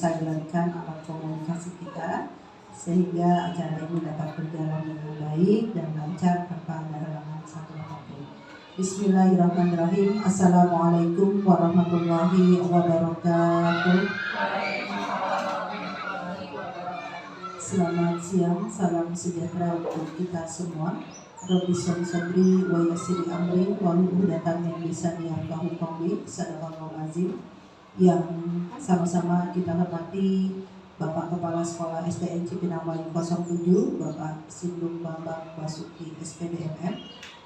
mensilenkan alat komunikasi kita sehingga acara ini dapat berjalan dengan baik dan lancar tanpa ada halangan satu apapun. Bismillahirrahmanirrahim. Assalamualaikum warahmatullahi wabarakatuh. Selamat siang, salam sejahtera untuk kita semua. Rabbi sholli sadri wa yassir amri wahlul 'uqdatam min lisani yafqahu qawli. Sadaqallahul azim. Yang sama-sama kita hormati Bapak Kepala Sekolah SDN Cipinang Melayu 07, Bapak Sindung Bambang Basuki SPDMM.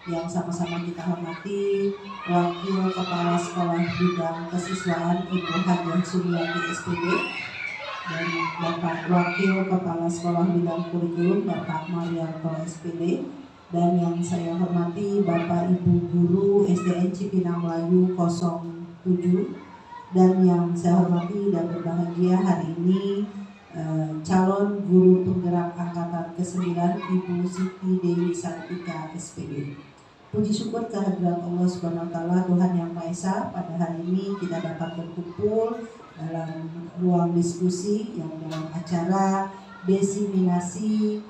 Yang sama-sama kita hormati Wakil Kepala Sekolah Bidang Kesiswaan Ibu Hajah Sumiati SPD, dan Bapak Wakil Kepala Sekolah Bidang Kurikulum Bapak Marianto SPD, dan yang saya hormati Bapak Ibu Guru SDN Cipinang Melayu 07, dan yang saya hormati dan berbahagia hari ini calon guru penggerak angkatan ke-9 Ibu Siti Dewi Santika SPD. Puji syukur kehadirat Allah Subhanahu wa taala, Tuhan Yang Maha Esa, pada hari ini kita dapat berkumpul dalam ruang diskusi yang dalam acara desiminasi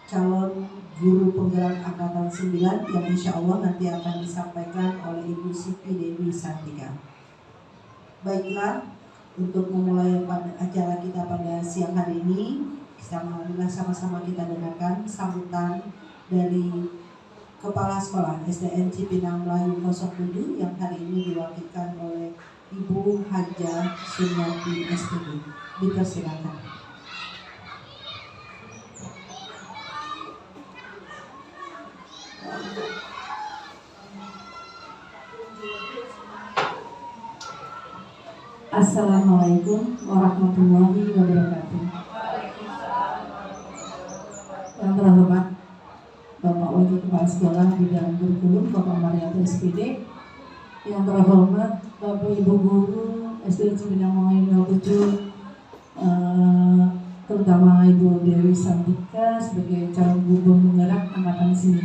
calon guru penggerak angkatan 9 yang insya Allah nanti akan disampaikan oleh Ibu Siti Dewi Santika. Baiklah, untuk memulai acara kita pada siang hari ini, sama-sama kita dengarkan sambutan dari Kepala Sekolah SDN Cipinang Melayu 07 yang hari ini diwakilkan oleh Ibu Hajah Sumiati SPD. Dipersilakan. Assalamualaikum warahmatullahi wabarakatuh. Yang terhormat Bapak Wakil Kepala Sekolah Bidang Kurikulum Bapak Marianto SPD, yang terhormat Bapak Ibu Guru SDN Cipinang Melayu 07, terutama Ibu Dewi Santika sebagai calon guru penggerak angkatan 9.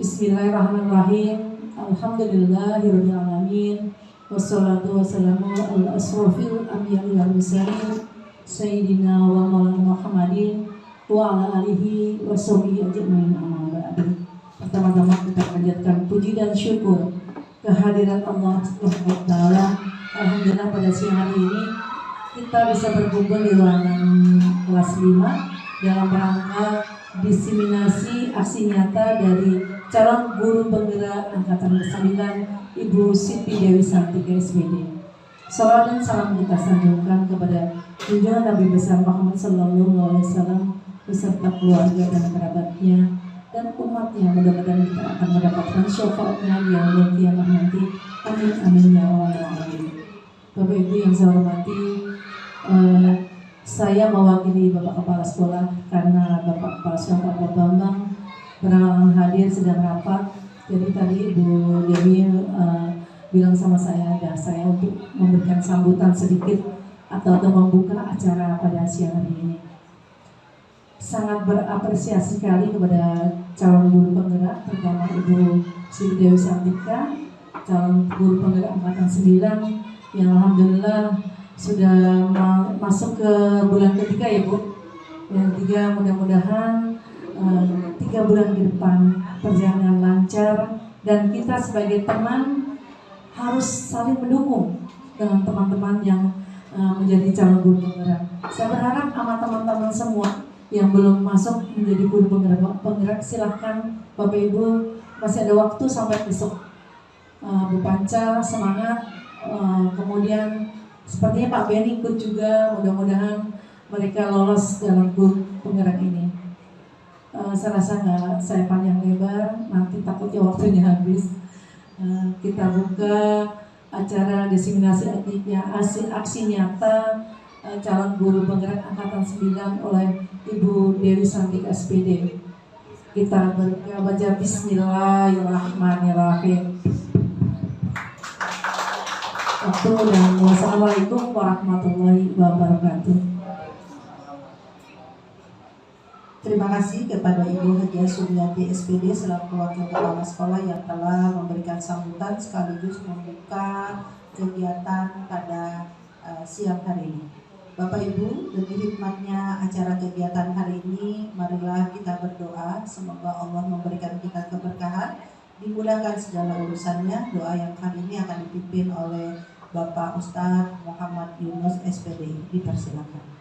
Bismillahirrahmanirrahim. Alhamdulillahirabbil alamin. Wassalatu wassalamu ala asrofil anbiya'i wal mursalin Sayyidina wa maulana Muhammadin wa ala alihi wa sahbihi ajma'in, amma ba'du. Pertama-tama kita panjatkan puji dan syukur kehadiran Allah Subhanahu wa taala. Alhamdulillah pada siang hari ini kita bisa berkumpul di ruangan kelas 5 dalam rangka diseminasi aksi nyata dari calon guru penggerak angkatan ke-9 Ibu Siti Dewi Santika SPD. Salawat dan salam kita sanjungkan kepada junjungan Nabi besar Muhammad Sallallahu Alaihi Wasallam beserta keluarga dan kerabatnya dan umatnya. Mudah-mudahan kita akan mendapatkan syafaatnya di yaumul qiyamah nanti. Amin amin ya rabbal alamin. Bapak Ibu yang saya hormati, saya mewakili Bapak Kepala Sekolah karena Bapak Kepala Sekolah Pak Bambang berhalangan hadir sedang rapat. Jadi tadi Ibu Dewi bilang sama saya untuk memberikan sambutan sedikit atau membuka acara pada siang hari ini. Sangat berapresiasi sekali kepada calon guru penggerak, terutama Ibu Siti Dewi Santika, calon guru penggerak angkatan 9 yang alhamdulillah sudah masuk ke bulan ketiga ya Bu. Yang ketiga, mudah-mudahan 3 bulan ke depan perjalanan lancar dan kita sebagai teman harus saling mendukung dengan teman-teman yang menjadi calon guru penggerak. Saya berharap sama teman-teman semua yang belum masuk menjadi guru penggerak silahkan Bapak Ibu, masih ada waktu sampai besok. Bu Panca semangat, kemudian sepertinya Pak Benny ikut juga, mudah-mudahan mereka lolos dalam guru penggerak ini. Saya rasa nggak saya panjang lebar, nanti takutnya waktunya habis. Kita buka acara desiminasi aksi nyata calon guru penggerak angkatan 9 oleh Ibu Dewi Santika SPD. Kita baca Bismillahirrahmanirrahim. Dan wassalamualaikum warahmatullahi wabarakatuh. Terima kasih kepada Ibu Hajah Sumiati SPD selaku Wakil Kepala Sekolah yang telah memberikan sambutan sekaligus membuka kegiatan pada siang hari ini. Bapak Ibu, demi hikmatnya acara kegiatan hari ini, marilah kita berdoa semoga Allah memberikan kita keberkahan, dimudahkan segala urusannya. Doa yang kali ini akan dipimpin oleh Bapak Ustadz Muhammad Yunus SPD. Dipersilakan.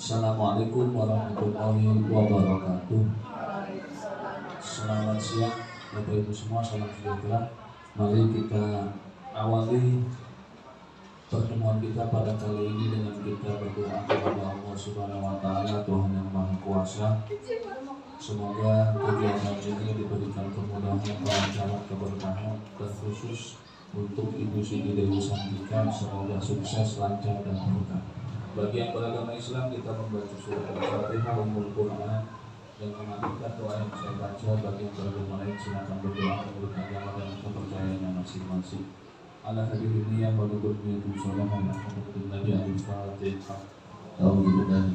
Assalamualaikum warahmatullahi wabarakatuh. Selamat siang Bapak Ibu semua, salam sejahtera. Mari kita awali pertemuan kita pada kali ini dengan kita berdoa kepada Allah Subhanahu wa Ta'ala, Tuhan yang Maha Kuasa. Semoga kegiatan ini diberikan kemudahan, kelancaran, keberkahan, terkhusus untuk Ibu Siti Dewi Santika. Semoga sukses, lancar, dan berkah. Bagi yang beragama Islam, kita membaca surat Al-Fatihah, Ummul Quran, dan mengamalkan doa yang saya baca. Bagi yang beragama lain, silakan berdoa menurut agama dan kepercayaannya masing-masing. Ala hadirin yang beragama Islam, salam alaikum Nabi Al-Fatihah. Alhamdulillah,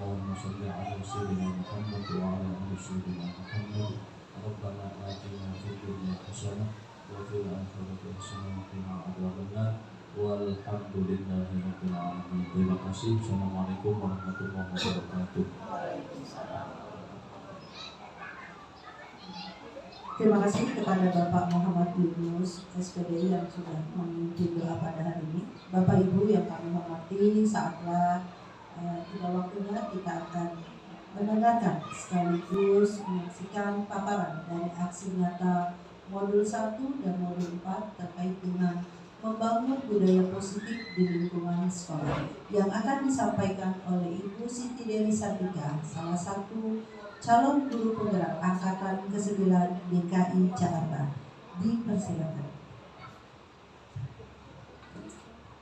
Allahumma salli ala sayyidina Muhammad wa ala ali sayyidina Muhammad. Rabbana atina fid dunya hasanah wa fil akhirati hasanah wa qina adzabannar. Walhamdulillahi rabbil alamin. Terima kasih. Assalamualaikum warahmatullahi wabarakatuh. Terima kasih kepada Bapak Muhammad Yunus SPD yang sudah memimpin doa pada hari ini. Bapak Ibu yang kami hormati, saatnya tiba waktunya kita akan mendengarkan sekaligus menyaksikan paparan dari aksi nyata modul 1 dan modul 4 terkait dengan membangun budaya positif di lingkungan sekolah yang akan disampaikan oleh Ibu Siti Dewi Santika, salah satu calon guru penggerak angkatan ke-9 DKI Jakarta. Dipersilakan.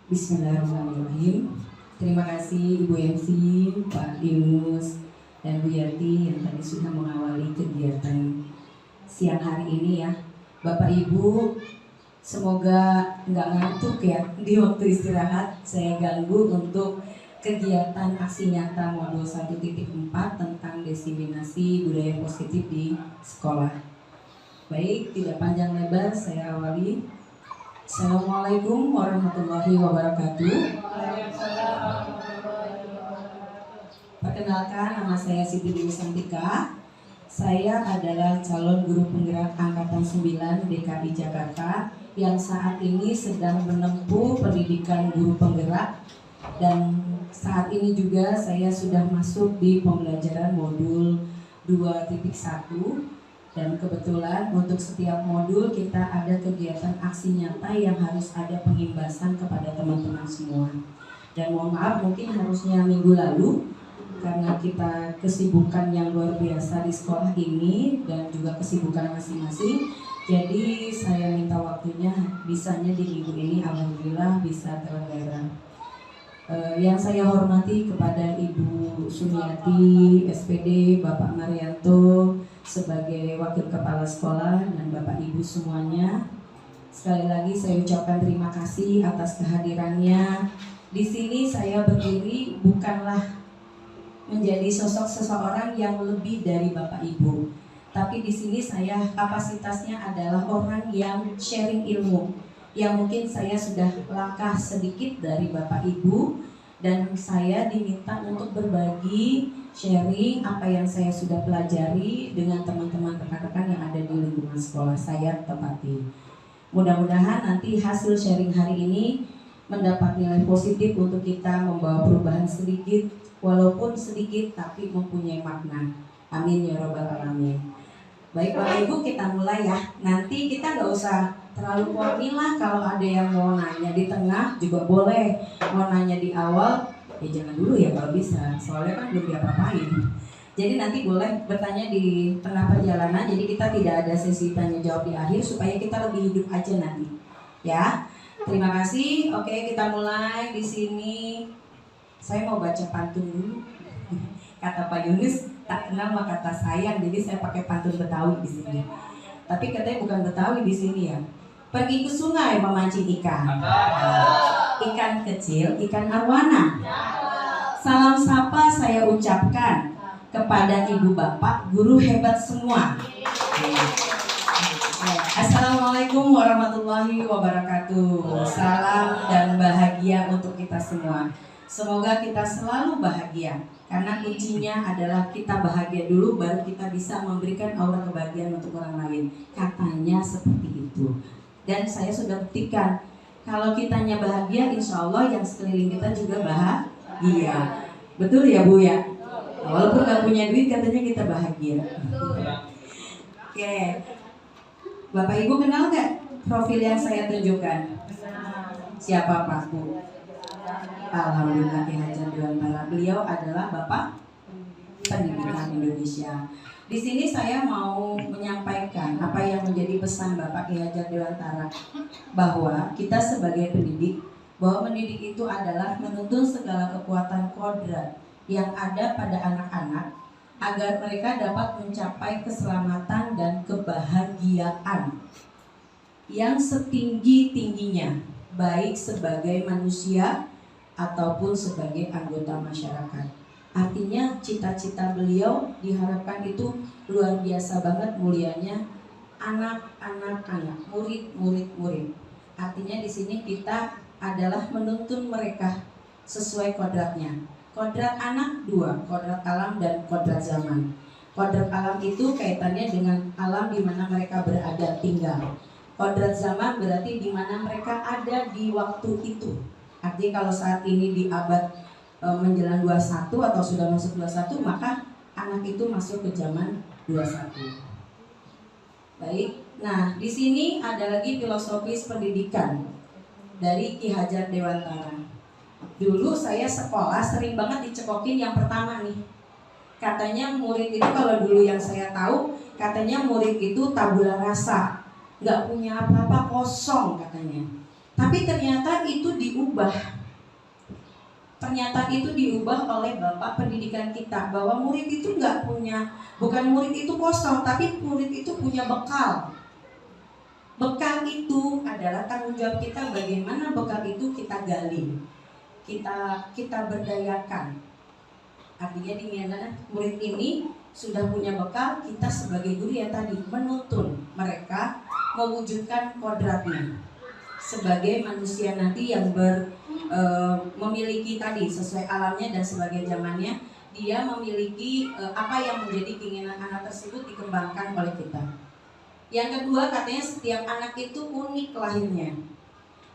Bismillahirrahmanirrahim. Terima kasih Ibu MC, Pak Yunus, dan Bu Yati yang tadi sudah mengawali kegiatan siang hari ini ya. Bapak Ibu, semoga nggak ngantuk ya di waktu istirahat. Saya ganggu untuk kegiatan aksi nyata modul 1.4 tentang diseminasi budaya positif di sekolah. Baik, tidak panjang lebar, saya awali. Assalamualaikum warahmatullahi wabarakatuh. Perkenalkan, nama saya Siti Dewi Santika. Saya adalah calon guru penggerak angkatan 9 DKI Jakarta yang saat ini sedang menempuh pendidikan guru penggerak, dan saat ini juga saya sudah masuk di pembelajaran modul 2.1, dan kebetulan untuk setiap modul kita ada kegiatan aksi nyata yang harus ada pengimbasan kepada teman-teman semua. Dan mohon maaf, mungkin harusnya minggu lalu karena kita kesibukan yang luar biasa di sekolah ini dan juga kesibukan masing-masing, jadi saya minta waktunya bisanya di minggu ini, alhamdulillah bisa terlenggara. Yang saya hormati kepada Ibu Sumiati SPD, Bapak Marianto sebagai Wakil Kepala Sekolah, dan Bapak Ibu semuanya, sekali lagi saya ucapkan terima kasih atas kehadirannya. Di sini saya berdiri bukanlah menjadi sosok seseorang yang lebih dari Bapak Ibu, tapi di sini saya kapasitasnya adalah orang yang sharing ilmu, yang mungkin saya sudah langkah sedikit dari Bapak Ibu, dan saya diminta untuk berbagi sharing apa yang saya sudah pelajari dengan teman-teman rekan-rekan yang ada di lingkungan sekolah saya tempati. Mudah-mudahan nanti hasil sharing hari ini mendapat nilai positif untuk kita membawa perubahan sedikit, walaupun sedikit tapi mempunyai makna. Amin ya robbal alamin. Baik Bapak Ibu, kita mulai ya. Nanti kita nggak usah terlalu warni lah, kalau ada yang mau nanya di tengah juga boleh, mau nanya di awal ya jangan dulu ya kalau bisa, soalnya kan belum diapa-apain. Jadi nanti boleh bertanya di tengah perjalanan, jadi kita tidak ada sesi tanya jawab di akhir supaya kita lebih hidup aja nanti ya. Terima kasih. Oke, kita mulai di sini. Saya mau baca pantun dulu. Kata Pak Yunus, tak kenal maka kata sayang, jadi saya pakai pantun Betawi di sini. Tapi katanya bukan Betawi di sini ya. Pergi ke sungai memancing ikan. Ikan kecil, ikan arwana. Salam sapa saya ucapkan kepada ibu bapak, guru hebat semua. Assalamualaikum warahmatullahi wabarakatuh. Salam dan bahagia untuk kita semua. Semoga kita selalu bahagia, karena kuncinya adalah kita bahagia dulu, baru kita bisa memberikan aura kebahagiaan untuk orang lain. Katanya seperti itu. Dan saya sudah buktikan, kalau kitanya bahagia, insya Allah yang sekeliling kita juga bahagia. Betul ya Bu ya? Walaupun gak punya duit, katanya kita bahagia. Oke, Bapak Ibu kenal gak profil yang saya tunjukkan? Siapa Pak Bu? Alhamdulillah Ki Hajar Dewantara. Beliau adalah Bapak Pendidikan Indonesia. Di sini saya mau menyampaikan apa yang menjadi pesan Bapak Ki Hajar Dewantara, bahwa kita sebagai pendidik, bahwa mendidik itu adalah menuntun segala kekuatan kodrat yang ada pada anak-anak agar mereka dapat mencapai keselamatan dan kebahagiaan yang setinggi-tingginya, baik sebagai manusia ataupun sebagai anggota masyarakat. Artinya cita-cita beliau diharapkan itu luar biasa banget mulianya, anak-anak, murid. Artinya di sini kita adalah menuntun mereka sesuai kodratnya. Kodrat anak dua, kodrat alam dan kodrat zaman. Kodrat alam itu kaitannya dengan alam di mana mereka berada tinggal. Kodrat zaman berarti di mana mereka ada di waktu itu. Artinya kalau saat ini di abad menjelang 21 atau sudah masuk 21, maka anak itu masuk ke zaman 21. Baik, nah di sini ada lagi filosofis pendidikan dari Ki Hajar Dewantara. Dulu saya sekolah sering banget dicekokin yang pertama nih. Katanya murid itu, kalau dulu yang saya tahu, katanya murid itu tabula rasa, nggak punya apa-apa, kosong katanya. Tapi ternyata itu diubah. Pernyataan itu diubah oleh Bapak Pendidikan kita, bahwa murid itu nggak punya, bukan murid itu kosong, tapi murid itu punya bekal. Bekal itu adalah tanggung jawab kita, bagaimana bekal itu kita gali, kita berdayakan. Artinya di mana murid ini sudah punya bekal, kita sebagai guru ya tadi menuntun mereka mewujudkan kodratnya sebagai manusia nanti yang memiliki tadi sesuai alamnya dan sebagai zamannya, dia memiliki apa yang menjadi keinginan anak tersebut dikembangkan oleh kita. Yang kedua, katanya setiap anak itu unik lahirnya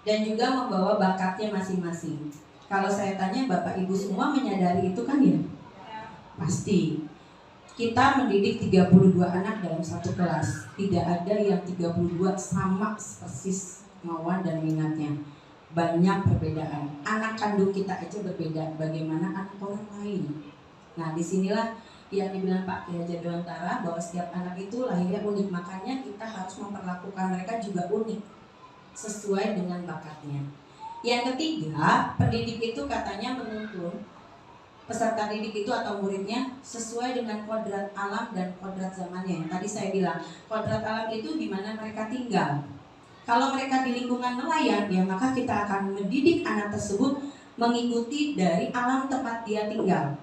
dan juga membawa bakatnya masing-masing. Kalau saya tanya Bapak Ibu semua menyadari itu kan ya? Pasti. Kita mendidik 32 anak dalam satu kelas. Tidak ada yang 32 sama persis kemauan dan minatnya. Banyak perbedaan. Anak kandung kita aja berbeda, bagaimana anak orang lain. Nah, disinilah yang dibilang Pak Ki Hajar Dewantara, bahwa setiap anak itu lahirnya unik. Makanya kita harus memperlakukan mereka juga unik, sesuai dengan bakatnya. Yang ketiga, pendidik itu katanya menuntun peserta didik itu atau muridnya sesuai dengan kodrat alam dan kodrat zamannya. Yang tadi saya bilang, kodrat alam itu di mana mereka tinggal. Kalau mereka di lingkungan nelayan, ya maka kita akan mendidik anak tersebut mengikuti dari alam tempat dia tinggal.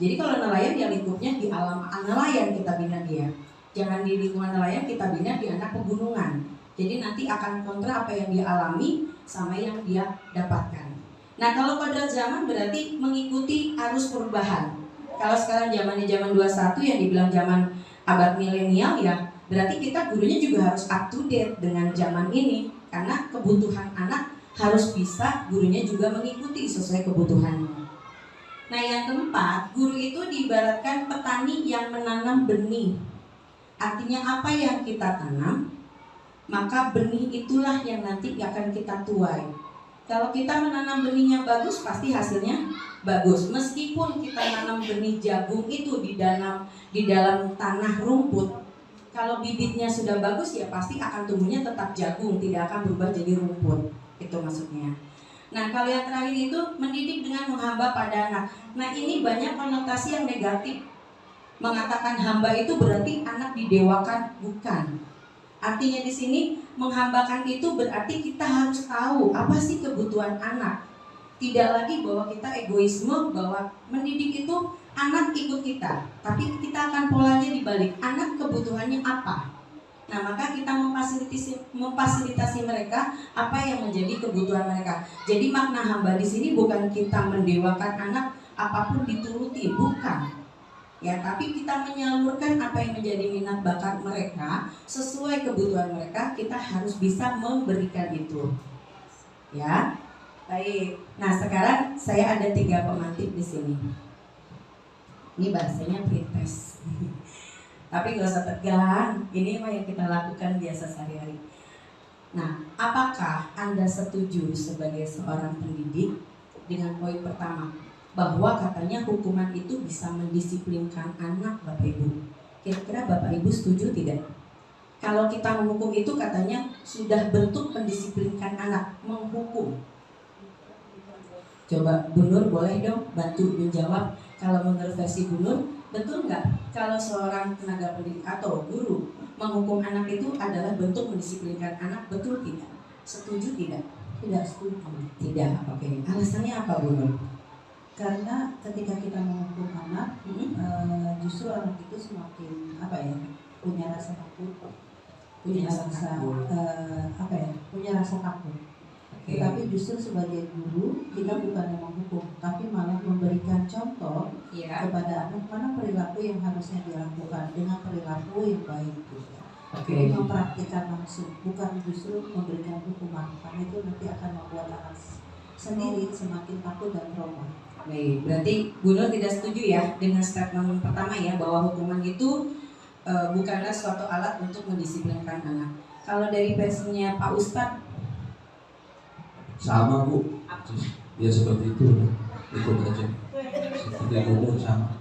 Jadi kalau nelayan ya lingkupnya di alam nelayan kita bina dia. Jangan di lingkungan nelayan kita bina di anak pegunungan. Jadi nanti akan kontra apa yang dia alami sama yang dia dapatkan. Nah kalau kodrat zaman berarti mengikuti arus perubahan. Kalau sekarang zaman 21 yang dibilang zaman abad milenial, ya berarti kita gurunya juga harus up to date dengan zaman ini. Karena kebutuhan anak harus bisa gurunya juga mengikuti sesuai kebutuhannya. Nah yang keempat, guru itu diibaratkan petani yang menanam benih. Artinya apa yang kita tanam, maka benih itulah yang nanti akan kita tuai. Kalau kita menanam benihnya bagus, pasti hasilnya bagus. Meskipun kita nanam benih jagung itu di dalam tanah rumput, kalau bibitnya sudah bagus ya pasti akan tumbuhnya tetap jagung, tidak akan berubah jadi rumput. Itu maksudnya. Nah kalau yang terakhir itu mendidik dengan menghamba pada anak. Nah ini banyak konotasi yang negatif. Mengatakan hamba itu berarti anak didewakan, bukan. Artinya di sini menghambakan itu berarti kita harus tahu apa sih kebutuhan anak. Tidak lagi bahwa kita egoisme, bahwa mendidik itu anak ikut kita, tapi kita akan polanya dibalik. Anak kebutuhannya apa? Nah, maka kita memfasilitasi mereka apa yang menjadi kebutuhan mereka. Jadi makna hamba di sini bukan kita mendewakan anak apapun dituruti, bukan. Ya, tapi kita menyalurkan apa yang menjadi minat bakat mereka sesuai kebutuhan mereka. Kita harus bisa memberikan itu. Ya, baik. Nah, sekarang saya ada 3 pemantik di sini. Ini bahasanya pretest. Tapi gak usah tegang. Ini mah yang kita lakukan biasa sehari-hari. Nah, apakah Anda setuju sebagai seorang pendidik dengan poin pertama, bahwa katanya hukuman itu bisa mendisiplinkan anak, Bapak Ibu? Kira-kira Bapak Ibu setuju tidak? Kalau kita menghukum itu katanya sudah bentuk mendisiplinkan anak, menghukum. Coba Bu Nur boleh dong bantu menjawab. Kalau menurut versi Bu Nur, betul nggak kalau seorang tenaga pendidik atau guru menghukum anak itu adalah bentuk mendisiplinkan anak, betul tidak? Setuju tidak? Tidak setuju. Tidak, oke. Alasannya apa Bu Nur? Karena ketika kita menghukum anak, justru anak itu semakin punya rasa takut, punya rasa takut. Okay. Tetapi justru sebagai guru kita bukan yang menghukum, tapi malah memberikan contoh kepada anak mana perilaku yang harusnya dilakukan dengan perilaku yang baik. Jadi mempraktikkan langsung, bukan justru memberikan hukuman, karena itu nanti akan membuat anak sendiri semakin takut dan trauma. Baik, berarti Bu Nur tidak setuju ya dengan statement pertama ya, bahwa hukuman itu bukanlah suatu alat untuk mendisiplinkan anak. Kalau dari versinya Pak Ustadz? Sama Bu, ya seperti itu, ikut aja. Seperti Bu Nur sama.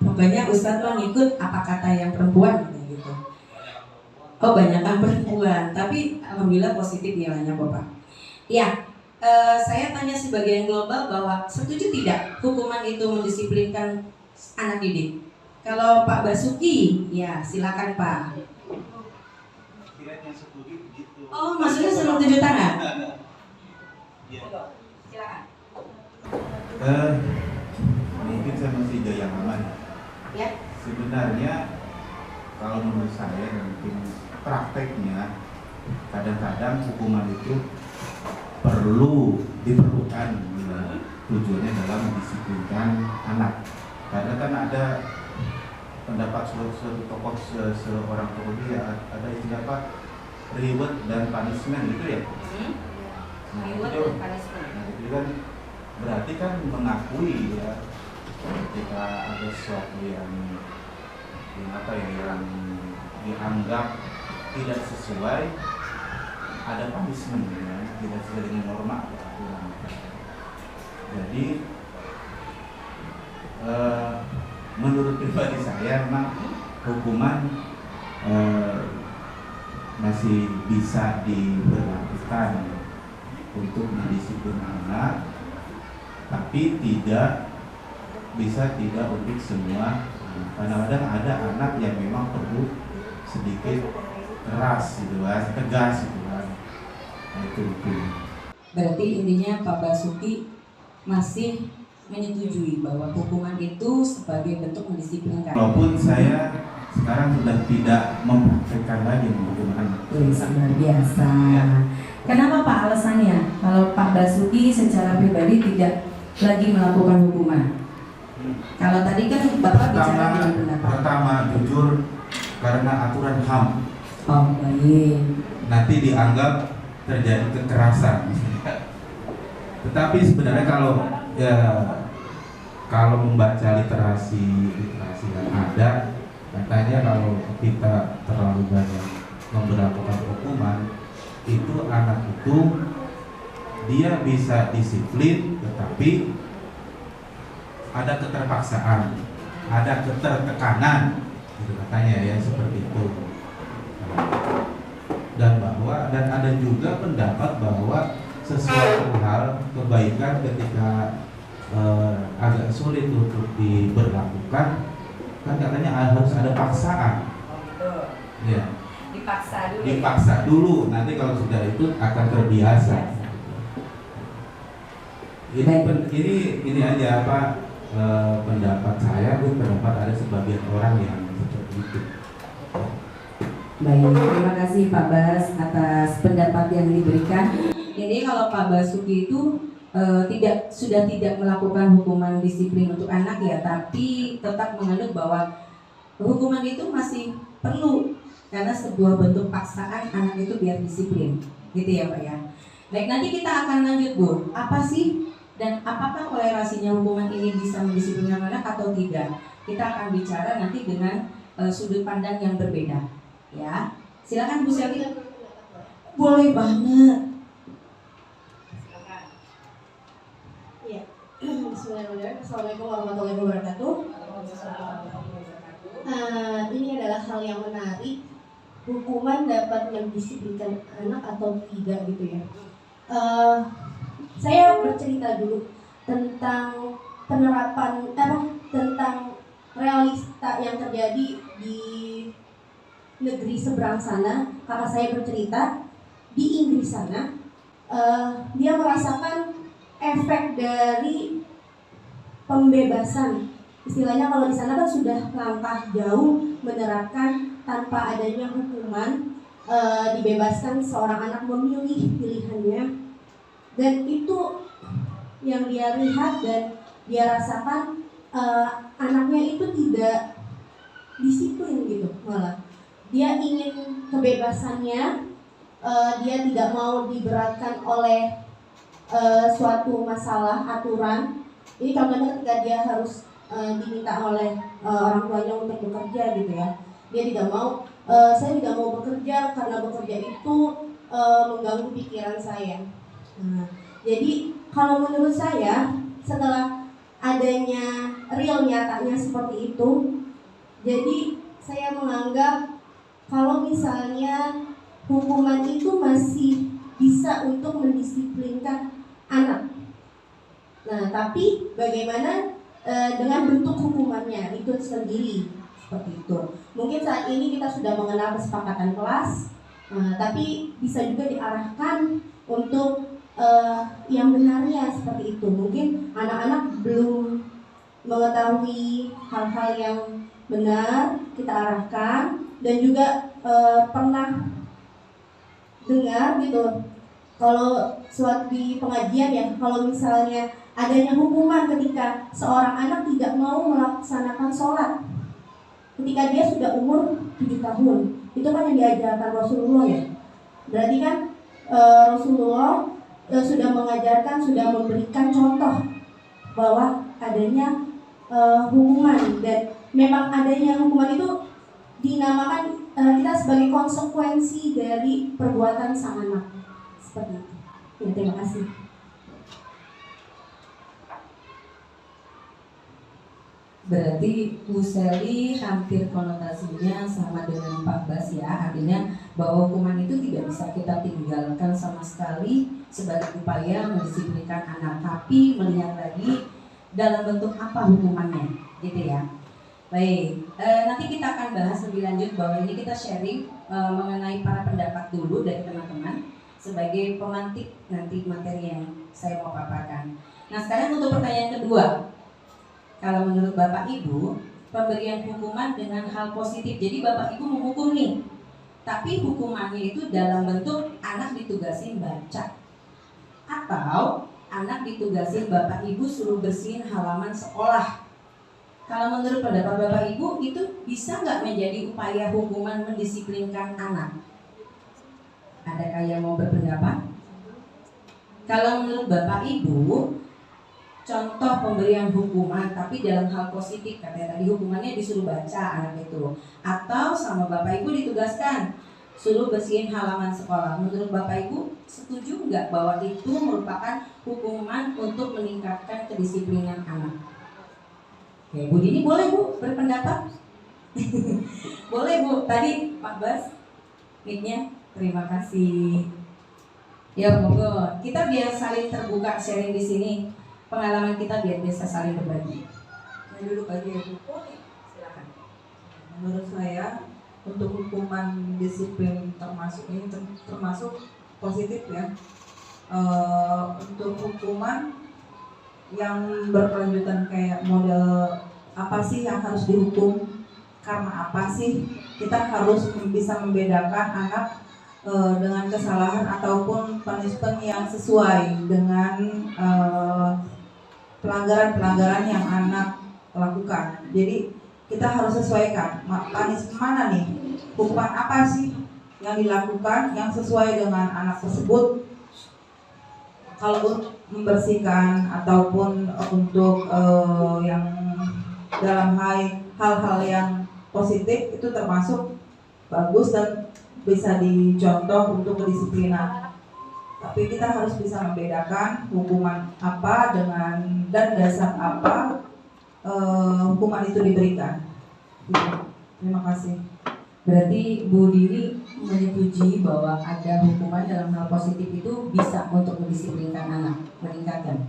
Pokoknya Ustadz lo ngikut apa kata yang perempuan gitu. Oh, banyakan perempuan, tapi alhamdulillah positif nilainya Bapak. Ya. Saya tanya sebagai yang global bahwa setuju tidak hukuman itu mendisiplinkan anak didik? Kalau Pak Basuki, ya silakan Pak. Oh, maksudnya suruh tunjuk tangan? Silakan. Mungkin saya masih gaya aman. Ya. Sebenarnya kalau menurut saya dan mungkin prakteknya kadang-kadang hukuman itu diperlukan, tujuannya dalam mendisiplinkan anak. Karena kan ada pendapat suatu tokoh, seorang tokoh dia ada istilah apa, reward dan punishment gitu ya. Reward dan punishment. Nah, itu kan berarti kan mengakui ya, ketika ada sesuatu yang dianggap tidak sesuai, ada punishment ya, tidak sesuai dengan norma atau aturan. Jadi menurut pribadi saya memang hukuman masih bisa diberlakukan untuk mendisiplin anak, tapi tidak untuk semua. Kadang-kadang ada anak yang memang perlu sedikit keras gitu kan, tegas gitu kan. Nah, itu. Berarti intinya Pak Basuki masih menyetujui bahwa hukuman itu sebagai bentuk mendisiplinkan. Walaupun saya sekarang sudah tidak mempraktikkan lagi hukuman. Luar biasa. Kenapa Pak alasannya? Kalau Pak Basuki secara pribadi tidak lagi melakukan hukuman. Kalau tadi kan Bapak bicara dengan pendapat. Pertama, jujur karena aturan HAM. Oh, baik. Nanti dianggap terjadi kekerasan. Tetapi sebenarnya kalau membaca literasi yang ada, katanya kalau kita terlalu banyak memberlakukan hukuman, itu anak itu dia bisa disiplin, tetapi ada keterpaksaan, ada ketertekanan, gitu katanya ya, seperti itu. Dan ada juga pendapat bahwa sesuatu hal kebaikan ketika agak sulit untuk diberlakukan, kan katanya harus ada paksaan. Ya. Dipaksa dulu. Nanti kalau sudah itu akan terbiasa. Ini aja pendapat saya, pendapat ada sebagian orang yang seperti itu. Baik, terima kasih Pak Bas atas pendapat yang diberikan. Ini kalau Pak Basuki itu sudah tidak melakukan hukuman disiplin untuk anak ya, tapi tetap menganut bahwa hukuman itu masih perlu karena sebuah bentuk paksaan anak itu biar disiplin, gitu ya Pak ya. Baik, nanti kita akan lanjut Bu. Apa sih dan apakah kolerasinya hukuman ini bisa mendisiplinkan anak atau tidak? Kita akan bicara nanti dengan sudut pandang yang berbeda. Ya, silakan Bu Selvi. Boleh banget. Iya. Bismillahirrahmanirrahim. Assalamualaikum warahmatullahi wabarakatuh. Ini adalah hal yang menarik. Hukuman dapat mendisiplinkan anak atau tidak gitu ya. Saya bercerita dulu tentang penerapan tentang realita yang terjadi di negeri seberang sana. Kakak saya bercerita di Inggris sana, dia merasakan efek dari pembebasan. Istilahnya kalau di sana kan sudah langkah jauh menerapkan tanpa adanya hukuman, dibebaskan seorang anak memilih pilihannya. Dan itu yang dia lihat dan dia rasakan, anaknya itu tidak disiplin gitu, malah dia ingin kebebasannya, dia tidak mau diberatkan oleh suatu masalah aturan. Ini contohnya ketika dia harus diminta oleh orang tuanya untuk bekerja gitu ya, dia tidak mau, saya tidak mau bekerja karena bekerja itu mengganggu pikiran saya. Nah, jadi kalau menurut saya setelah adanya real nyatanya seperti itu, jadi saya menganggap kalau misalnya hukuman itu masih bisa untuk mendisiplinkan anak. Nah, tapi bagaimana dengan bentuk hukumannya itu sendiri seperti itu. Mungkin saat ini kita sudah mengenal kesepakatan kelas, tapi bisa juga diarahkan untuk yang benarnya seperti itu. Mungkin anak-anak belum mengetahui hal-hal yang benar, kita arahkan. Dan juga pernah dengar gitu, kalau suatu di pengajian ya, kalau misalnya adanya hukuman ketika seorang anak tidak mau melaksanakan sholat ketika dia sudah umur 7 tahun, itu kan yang diajarkan Rasulullah ya. Berarti kan Rasulullah sudah mengajarkan, sudah memberikan contoh bahwa adanya hukuman, dan memang adanya hukuman itu dinamakan kita sebagai konsekuensi dari perbuatan sang anak seperti itu. Ya, terima kasih. Berarti Bu Selly hampir konotasinya sama dengan Pak Bas ya, artinya bahwa hukuman itu tidak bisa kita tinggalkan sama sekali sebagai upaya mendisiplinkan anak, tapi melihat lagi dalam bentuk apa hukumannya, gitu ya. Baik, nanti kita akan bahas lebih lanjut, bahwa ini kita sharing mengenai para pendapat dulu dari teman-teman sebagai pemantik nanti materi yang saya mau paparkan. Nah, sekarang untuk pertanyaan kedua. Kalau menurut Bapak Ibu, pemberian hukuman dengan hal positif. Jadi Bapak Ibu menghukum nih, tapi hukumannya itu dalam bentuk anak ditugasin baca, atau anak ditugasin Bapak Ibu suruh bersihin halaman sekolah. Kalau menurut pendapat Bapak Ibu, itu bisa nggak menjadi upaya hukuman mendisiplinkan anak? Adakah yang mau berpendapat? Kalau menurut Bapak Ibu, contoh pemberian hukuman tapi dalam hal positif, katanya tadi hukumannya disuruh baca anak itu, atau sama Bapak Ibu ditugaskan suruh bersihin halaman sekolah. Menurut Bapak Ibu setuju nggak bahwa itu merupakan hukuman untuk meningkatkan kedisiplinan anak? Oke, Bu Dini boleh Bu berpendapat? Boleh Bu, tadi Pak Bas mic-nya, terima kasih. Ya monggo, kita biar saling terbuka sharing di sini. Pengalaman kita biar bisa saling berbagi. Saya dulu bagi Bu. Silakan. Menurut saya untuk hukuman disiplin termasuk ini termasuk positif ya. Untuk hukuman yang berkelanjutan kayak model apa sih yang harus dihukum, karena apa sih, kita harus bisa membedakan anak dengan kesalahan ataupun punishment yang sesuai dengan pelanggaran-pelanggaran yang anak lakukan. Jadi kita harus sesuaikan punishment mana nih, hukuman apa sih yang dilakukan yang sesuai dengan anak tersebut. Kalau membersihkan ataupun untuk yang dalam hal-hal yang positif itu termasuk bagus dan bisa dicontoh untuk kedisiplinan. Tapi kita harus bisa membedakan hukuman apa dengan dan dasar apa hukuman itu diberikan. Terima kasih. Berarti Bu Dini menyetujui bahwa ada hukuman dalam hal positif itu bisa untuk mendisiplinkan anak, meningkatkan.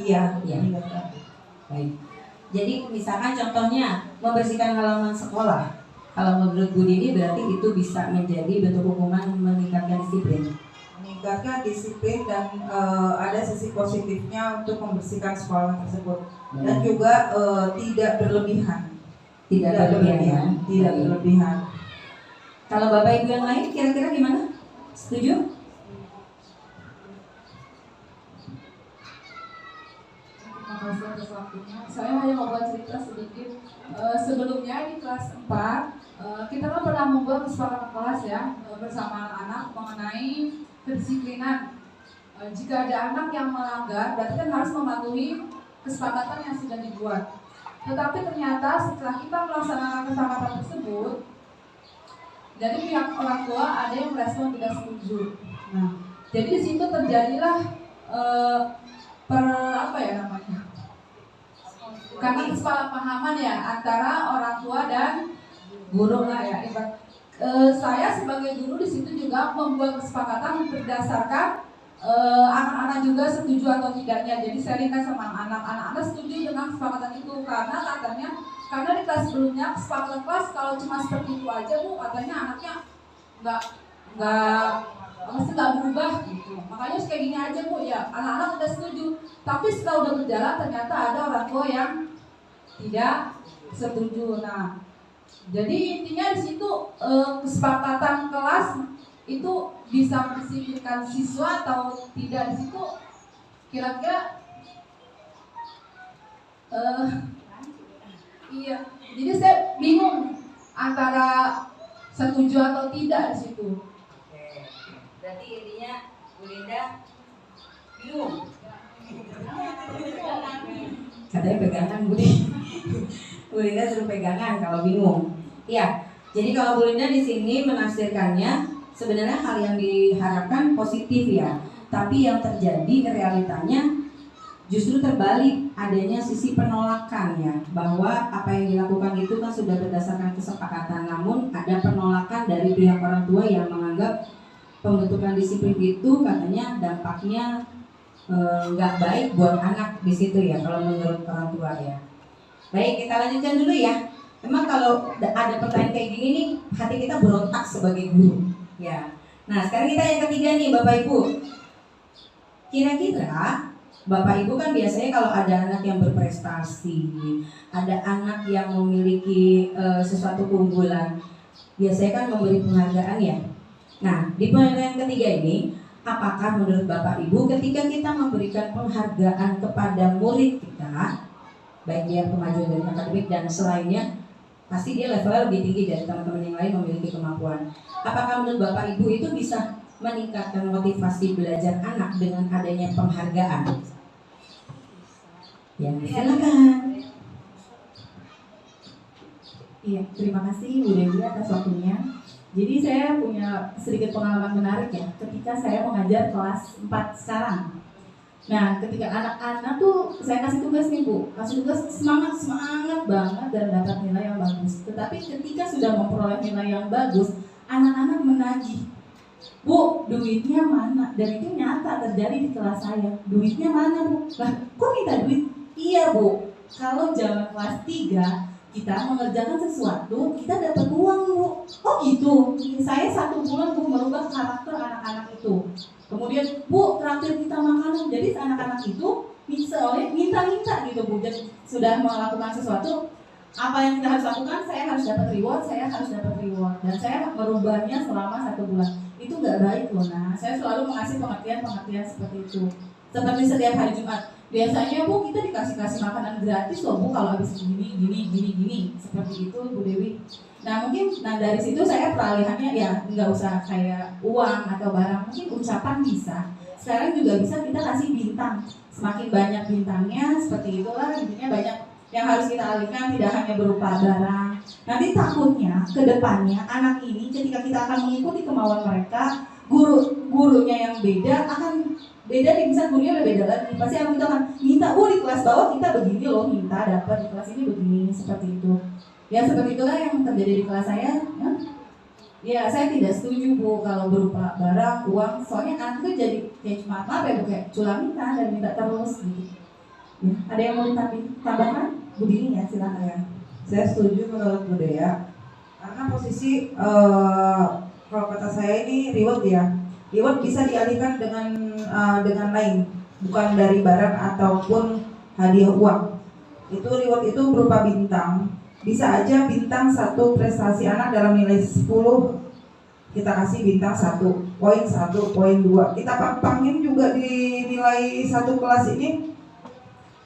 Iya. Meningkatkan. Baik. Jadi misalkan contohnya membersihkan halaman sekolah. Kalau menurut Bu Dini berarti itu bisa menjadi bentuk hukuman meningkatkan disiplin. Meningkatkan disiplin dan ada sisi positifnya untuk membersihkan sekolah tersebut. Dan juga tidak berlebihan. Tidak berlebihan. Tidak berlebihan. Kalau Bapak Ibu yang lain kira-kira gimana? Setuju? Terima kasih atas waktunya. Saya hanya mau buat cerita sedikit. Sebelumnya di kelas 4 kita kan pernah membuat kesepakatan kelas ya bersama anak-anak mengenai kedisiplinan. Jika ada anak yang melanggar, berarti kan harus mematuhi kesepakatan yang sudah dibuat. Tetapi ternyata setelah kita melaksanakan kesepakatan tersebut, dari pihak orang tua ada yang merespon tidak setuju. Nah, jadi di situ terjadilah karena kesalahpahaman ya antara orang tua dan guru lah ya. Saya sebagai guru di situ juga membuat kesepakatan berdasarkan anak-anak juga setuju atau tidaknya. Jadi saya ringkas sama anak-anak setuju dengan kesepakatan itu karena di kelas sebelumnya kesepakatan kelas kalau cuma seperti itu aja Bu, katanya anaknya nggak berubah gitu. Makanya kayak gini aja Bu ya, anak-anak udah setuju. Tapi setelah udah berjalan ternyata ada orang tua yang tidak setuju. Nah, jadi intinya di situ kesepakatan kelas itu bisa mendisiplinkan siswa atau tidak, di situ kira-kira iya. Jadi saya bingung antara setuju atau tidak di situ. Berarti intinya Bu Linda bingung. Katanya pegangan Bu Linda suruh pegangan kalau bingung. Iya. Jadi kalau Bu Linda di sini menafsirkannya sebenarnya hal yang diharapkan positif ya. Tapi yang terjadi realitanya justru terbalik, adanya sisi penolakan ya, bahwa apa yang dilakukan itu kan sudah berdasarkan kesepakatan, namun ada penolakan dari pihak orang tua yang menganggap pembentukan disiplin itu katanya dampaknya nggak baik buat anak di situ ya, kalau menurut orang tua ya. Baik, kita lanjutkan dulu ya. Memang kalau ada pertanyaan kayak gini nih, hati kita berontak sebagai guru ya. Nah sekarang kita yang ketiga nih Bapak Ibu. Kira-kira Bapak Ibu kan biasanya kalau ada anak yang berprestasi, ada anak yang memiliki sesuatu keunggulan, biasanya kan memberi penghargaan ya. Nah, di penghargaan ketiga ini, apakah menurut Bapak Ibu ketika kita memberikan penghargaan kepada murid kita, baik dia kemajuan dari akademik dan selainnya, pasti dia levelnya lebih tinggi dari teman-teman yang lain memiliki kemampuan. Apakah menurut Bapak Ibu itu bisa meningkatkan motivasi belajar anak dengan adanya penghargaan? Ya, silakan. Iya, terima kasih Bu Dewi atas waktunya. Jadi saya punya sedikit pengalaman menarik ya, ketika saya mengajar kelas 4 sekarang. Nah, ketika anak-anak tuh saya kasih tugas nih Bu, kasih tugas semangat banget dan dapat nilai yang bagus. Tetapi ketika sudah memperoleh nilai yang bagus, anak-anak menagih, Bu, duitnya mana? Dan itu nyata terjadi di kelas saya. Duitnya mana Bu? Lah, kok minta duit? Iya Bu, kalau zaman kelas 3 kita mengerjakan sesuatu, kita dapat uang, Bu. Oh gitu. Saya 1 bulan Bu merubah karakter anak-anak itu. Kemudian Bu traktir kita makanan. Jadi anak-anak itu minta-minta gitu Bu. Jadi sudah melakukan sesuatu, apa yang kita harus lakukan, saya harus dapat reward. Dan saya merubahnya selama 1 bulan. Itu nggak baik loh. Nah, saya selalu mengasih pengertian seperti itu. Seperti setiap hari Jumat. Biasanya Bu kita dikasih makanan gratis loh Bu kalau habis gini. Seperti itu Bu Dewi. Nah mungkin dari situ saya peralihannya ya nggak usah kayak uang atau barang. Mungkin ucapan bisa. Sekarang juga bisa kita kasih bintang. Semakin banyak bintangnya seperti itulah intinya banyak yang harus kita alihkan, tidak hanya berupa barang. Nanti takutnya ke depannya anak ini ketika kita akan mengikuti kemauan mereka, gurunya yang beda akan beda nih, misalnya gurunya udah beda lagi, pasti kita akan minta, di kelas bawah kita begini loh, minta dapat di kelas ini begini, seperti itu. Ya seperti itulah yang terjadi di kelas saya. Ya saya tidak setuju Bu kalau berupa barang, uang, soalnya anak itu jadi kayak cuma kayak cula minta dan minta terus gitu. Ya, ada yang mau ditambahkan? Bu Dini ya, silakan ya. Saya setuju menurut Bu Dea, karena posisi kalau kata saya ini reward ya. Reward bisa dialihkan dengan lain, bukan dari barang ataupun hadiah uang. Itu reward itu berupa bintang. Bisa aja bintang 1 prestasi anak dalam nilai 10, kita kasih bintang 1, poin 1, poin 2. Kita pantangin juga di nilai 1 kelas ini.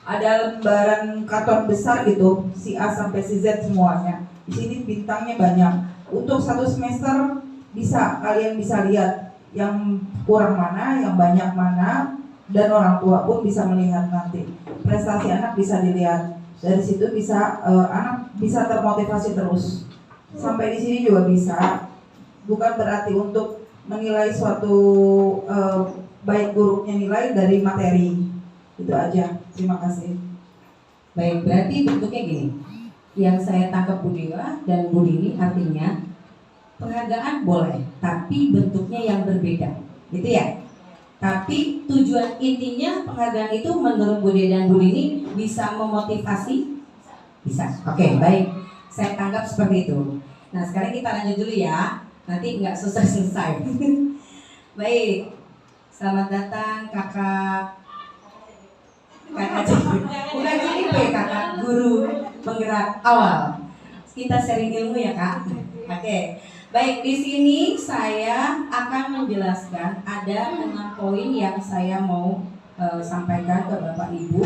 Ada lembaran karton besar gitu, si A sampai si Z semuanya. Di sini bintangnya banyak. Untuk 1 semester kalian bisa lihat yang kurang mana, yang banyak mana, dan orang tua pun bisa melihat nanti. Prestasi anak bisa dilihat. Dari situ bisa anak bisa termotivasi terus. Sampai di sini juga bisa. Bukan berarti untuk menilai suatu baik buruknya nilai dari materi. Itu aja. Terima kasih. Baik, berarti bentuknya gini. Yang saya tangkap Bu Dewa dan Bu Dini artinya penghargaan boleh, tapi bentuknya yang berbeda, gitu ya. Tapi tujuan intinya penghargaan itu menurut Bu Dewa dan Bu Dini bisa memotivasi, bisa. Oke, baik. Saya tangkap seperti itu. Nah, sekarang kita lanjut dulu ya. Nanti nggak selesai. Baik. Selamat datang kakak bukan JIP, kakak guru penggerak awal. Kita sharing ilmu ya kak. Oke. Baik, di sini saya akan menjelaskan ada 6 poin yang saya mau sampaikan ke Bapak Ibu.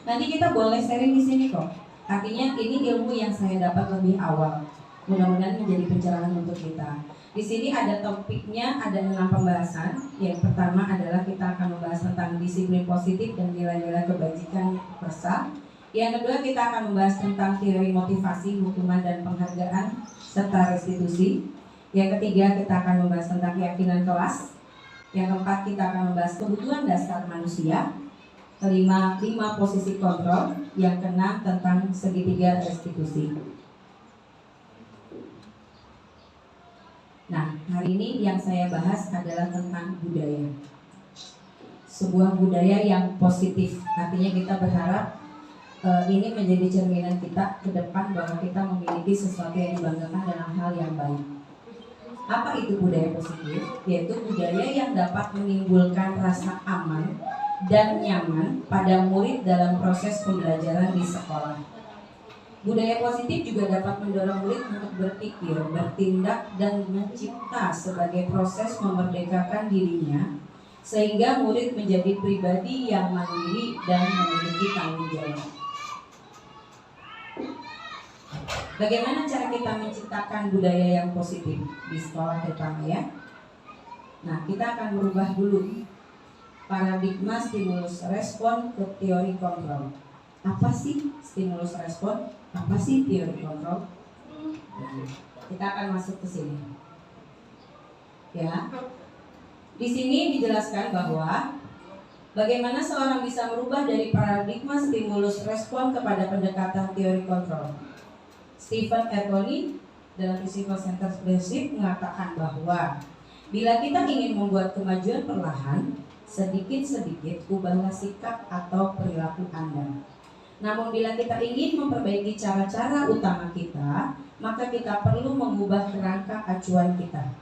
Nanti kita boleh sharing di sini kok. Artinya ini ilmu yang saya dapat lebih awal. Mudah-mudahan menjadi pencerahan untuk kita. Di sini ada topiknya, ada 6 pembahasan. Yang pertama adalah kita akan membahas tentang disiplin positif dan nilai-nilai kebajikan peserta. Yang kedua kita akan membahas tentang teori motivasi, hukuman dan penghargaan serta restitusi. Yang ketiga kita akan membahas tentang keyakinan kelas. Yang keempat kita akan membahas kebutuhan dasar manusia. Kelima, 5 posisi kontrol. Yang keenam tentang segitiga restitusi. Nah, hari ini yang saya bahas adalah tentang budaya. Sebuah budaya yang positif. Artinya kita berharap ini menjadi cerminan kita ke depan bahwa kita memiliki sesuatu yang dibanggakan dalam hal yang baik. Apa itu budaya positif? Yaitu budaya yang dapat menimbulkan rasa aman dan nyaman pada murid dalam proses pembelajaran di sekolah. Budaya positif juga dapat mendorong murid untuk berpikir, bertindak, dan mencipta sebagai proses memerdekakan dirinya, sehingga murid menjadi pribadi yang mandiri dan memiliki tanggung jawab. Bagaimana cara kita menciptakan budaya yang positif di sekolah terutama ya? Nah, kita akan merubah dulu paradigma stimulus respon ke teori kontrol. Apa sih stimulus respon? Apa sih teori kontrol? Kita akan masuk ke sini. Ya. Di sini dijelaskan bahwa bagaimana seorang bisa merubah dari paradigma stimulus respon kepada pendekatan teori kontrol. Stephen Ercoli dalam Physical Centered Leadership mengatakan bahwa bila kita ingin membuat kemajuan perlahan, sedikit-sedikit ubahlah sikap atau perilaku Anda. Namun bila kita ingin memperbaiki cara-cara utama kita, maka kita perlu mengubah kerangka acuan kita.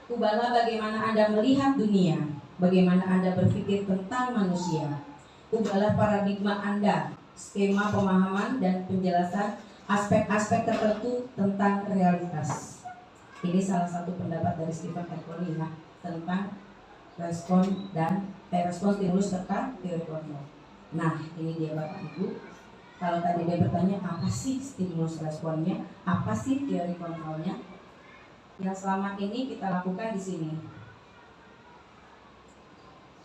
Ubahlah bagaimana Anda melihat dunia, bagaimana Anda berpikir tentang manusia. Ubahlah paradigma Anda, skema pemahaman dan penjelasan aspek-aspek tertentu tentang realitas. Ini salah satu pendapat dari Stephen Eckhart ya, tentang respon stimulus serta teori kontrol. Nah, ini dia Bapak Ibu. Kalau tadi dia bertanya apa sih stimulus responnya, apa sih teori kontrolnya, yang selama ini kita lakukan di sini.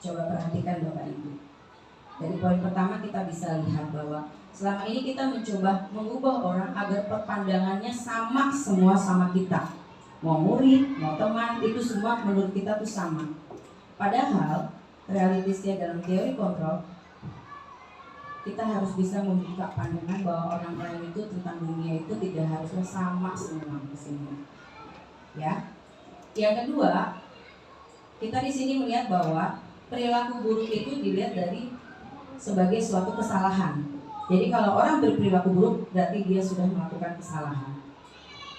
Coba perhatikan Bapak Ibu. Dari poin pertama kita bisa lihat bahwa selama ini kita mencoba mengubah orang agar pandangannya sama semua sama kita. Mau murid, mau teman, itu semua menurut kita tuh sama. Padahal realitasnya dalam teori kontrol, kita harus bisa membuka pandangan bahwa orang lain itu tentang dunia itu tidak harusnya sama semua di sini. Ya. Yang kedua, kita di sini melihat bahwa perilaku buruk itu dilihat dari sebagai suatu kesalahan. Jadi kalau orang berperilaku buruk berarti dia sudah melakukan kesalahan.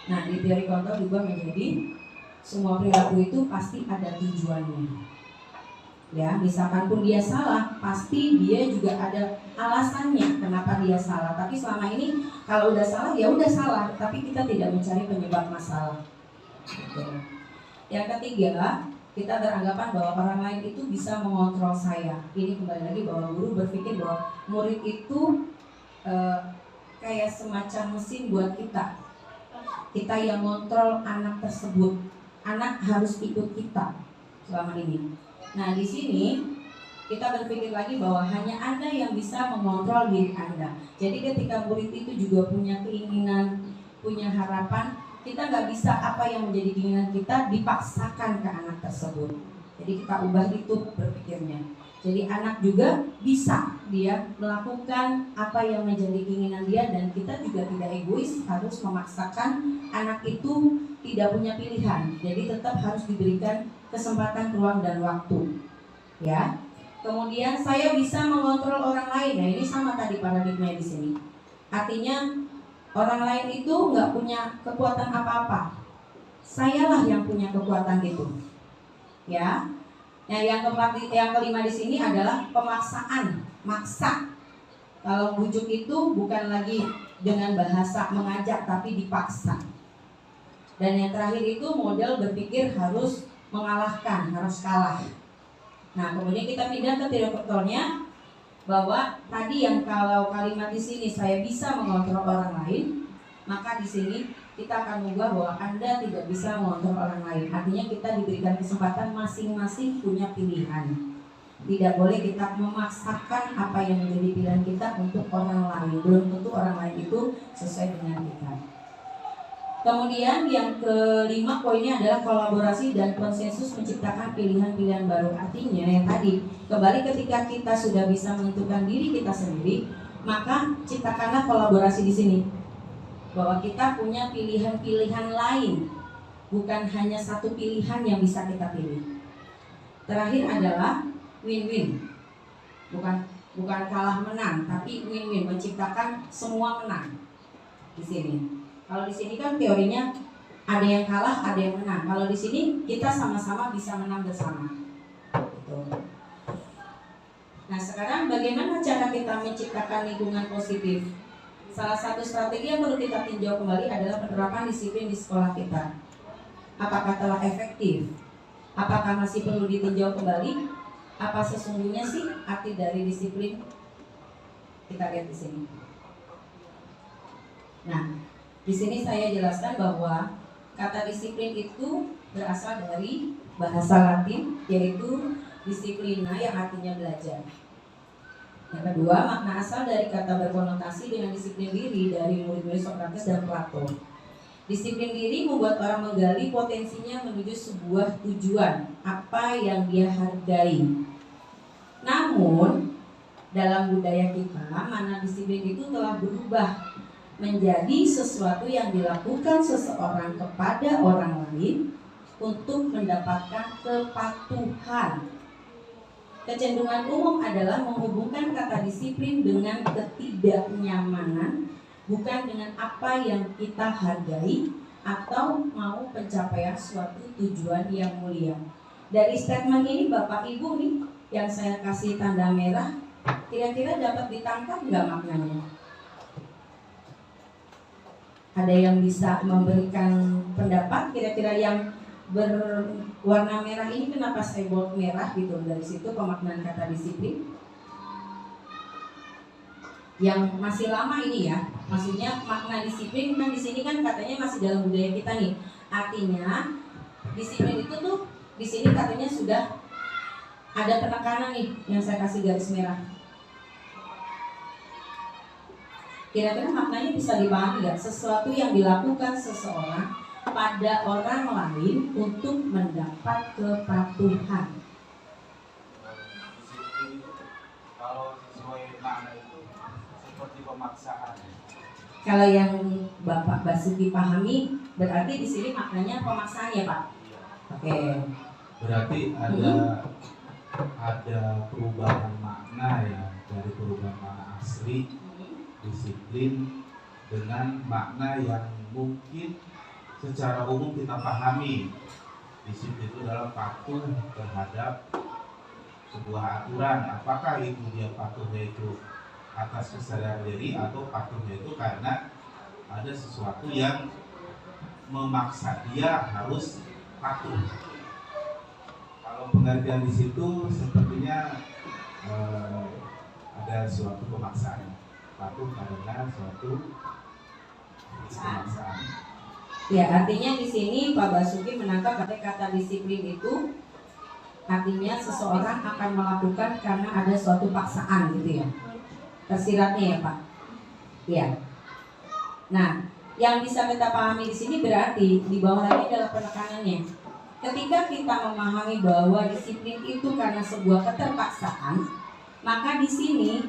Nah, di teori kontrol juga menjadi semua perilaku itu pasti ada tujuannya. Ya, misalkan pun dia salah, pasti dia juga ada alasannya kenapa dia salah. Tapi selama ini kalau udah salah ya udah salah, tapi kita tidak mencari penyebab masalah. Yang ketiga, kita beranggapan bahwa orang lain itu bisa mengontrol saya. Ini kembali lagi bahwa guru berpikir bahwa murid itu kayak semacam mesin buat kita. Kita yang mengontrol anak tersebut. Anak harus ikut kita selama ini. Nah, di sini kita berpikir lagi bahwa hanya Anda yang bisa mengontrol diri Anda. Jadi ketika murid itu juga punya keinginan, punya harapan, kita nggak bisa apa yang menjadi keinginan kita dipaksakan ke anak tersebut. Jadi kita ubah itu berpikirnya. Jadi anak juga bisa dia melakukan apa yang menjadi keinginan dia, dan kita juga tidak egois harus memaksakan anak itu tidak punya pilihan. Jadi tetap harus diberikan kesempatan, ruang dan waktu. Ya. Kemudian saya bisa mengontrol orang lain. Nah, ini sama tadi paradigma di sini. Artinya orang lain itu nggak punya kekuatan apa-apa. Sayalah yang punya kekuatan itu. Ya. Nah, yang kelima di sini adalah pemaksaan, maksa. Kalau bujuk itu bukan lagi dengan bahasa mengajak tapi dipaksa. Dan yang terakhir itu model berpikir harus mengalahkan, harus kalah. Nah, kemudian kita pindah ke teori kontrolnya, bahwa tadi yang kalau kalimat di sini saya bisa mengontrol orang lain, maka di sini kita akan mengubah bahwa Anda tidak bisa mengontrol orang lain. Artinya kita diberikan kesempatan masing-masing punya pilihan. Tidak boleh kita memaksakan apa yang menjadi pilihan kita untuk orang lain. Belum tentu orang lain itu sesuai dengan kita. Kemudian yang kelima poinnya adalah kolaborasi dan konsensus menciptakan pilihan-pilihan baru. Artinya yang tadi, kembali ketika kita sudah bisa menentukan diri kita sendiri, maka ciptakanlah kolaborasi di sini. Bahwa kita punya pilihan-pilihan lain, bukan hanya satu pilihan yang bisa kita pilih. Terakhir adalah win-win, bukan kalah menang, tapi win-win, menciptakan semua menang di sini. Kalau di sini kan teorinya ada yang kalah, ada yang menang. Kalau di sini kita sama-sama bisa menang bersama. Gitu. Nah, sekarang bagaimana cara kita menciptakan lingkungan positif? Salah satu strategi yang perlu kita tinjau kembali adalah penerapan disiplin di sekolah kita. Apakah telah efektif? Apakah masih perlu ditinjau kembali? Apa sesungguhnya sih arti dari disiplin? Kita lihat di sini. Nah, di sini saya jelaskan bahwa kata disiplin itu berasal dari bahasa Latin, yaitu disiplina yang artinya belajar. Yang kedua, makna asal dari kata berkonotasi dengan disiplin diri dari murid-murid Sokrates dan Plato. Disiplin diri membuat orang menggali potensinya menuju sebuah tujuan, apa yang dia hargai. Namun, dalam budaya kita, makna disiplin itu telah berubah menjadi sesuatu yang dilakukan seseorang kepada orang lain untuk mendapatkan kepatuhan. Kecenderungan umum adalah menghubungkan kata disiplin dengan ketidaknyamanan, bukan dengan apa yang kita hargai atau mau pencapaian suatu tujuan yang mulia. Dari statement ini Bapak Ibu nih yang saya kasih tanda merah, kira-kira dapat ditangkap nggak maknanya? Ada yang bisa memberikan pendapat kira-kira yang berwarna merah ini kenapa saya bold merah gitu, dari situ pemaknaan kata disiplin yang masih lama ini ya, maksudnya makna disiplin kan di sini kan katanya masih dalam budaya kita nih, artinya disiplin itu tuh di sini katanya sudah ada penekanan nih yang saya kasih garis merah. Kira-kira maknanya bisa dipahami nggak? Sesuatu yang dilakukan seseorang pada orang lain untuk mendapat kepatuhan. Disiplin kalau sesuai makna itu seperti pemaksaan. Kalau yang Bapak Basuki pahami, berarti di sini maknanya pemaksaan ya Pak? Oke. Berarti ada perubahan makna ya, dari perubahan makna asli disiplin dengan makna yang mungkin secara umum kita pahami. Disiplin itu adalah patuh terhadap sebuah aturan. Apakah itu dia patuhnya itu atas kesadaran diri atau patuhnya itu karena ada sesuatu yang memaksa dia harus patuh. Kalau pengertian di situ sepertinya ada suatu pemaksaan, patuh karena suatu pemaksaan. Ya, artinya di sini Pak Basuki menangkap kata disiplin itu artinya seseorang akan melakukan karena ada suatu paksaan gitu ya. Tersiratnya ya Pak. Ya. Nah, yang bisa kita pahami di sini berarti di bawah lagi adalah penekanannya. Ketika kita memahami bahwa disiplin itu karena sebuah keterpaksaan, maka di sini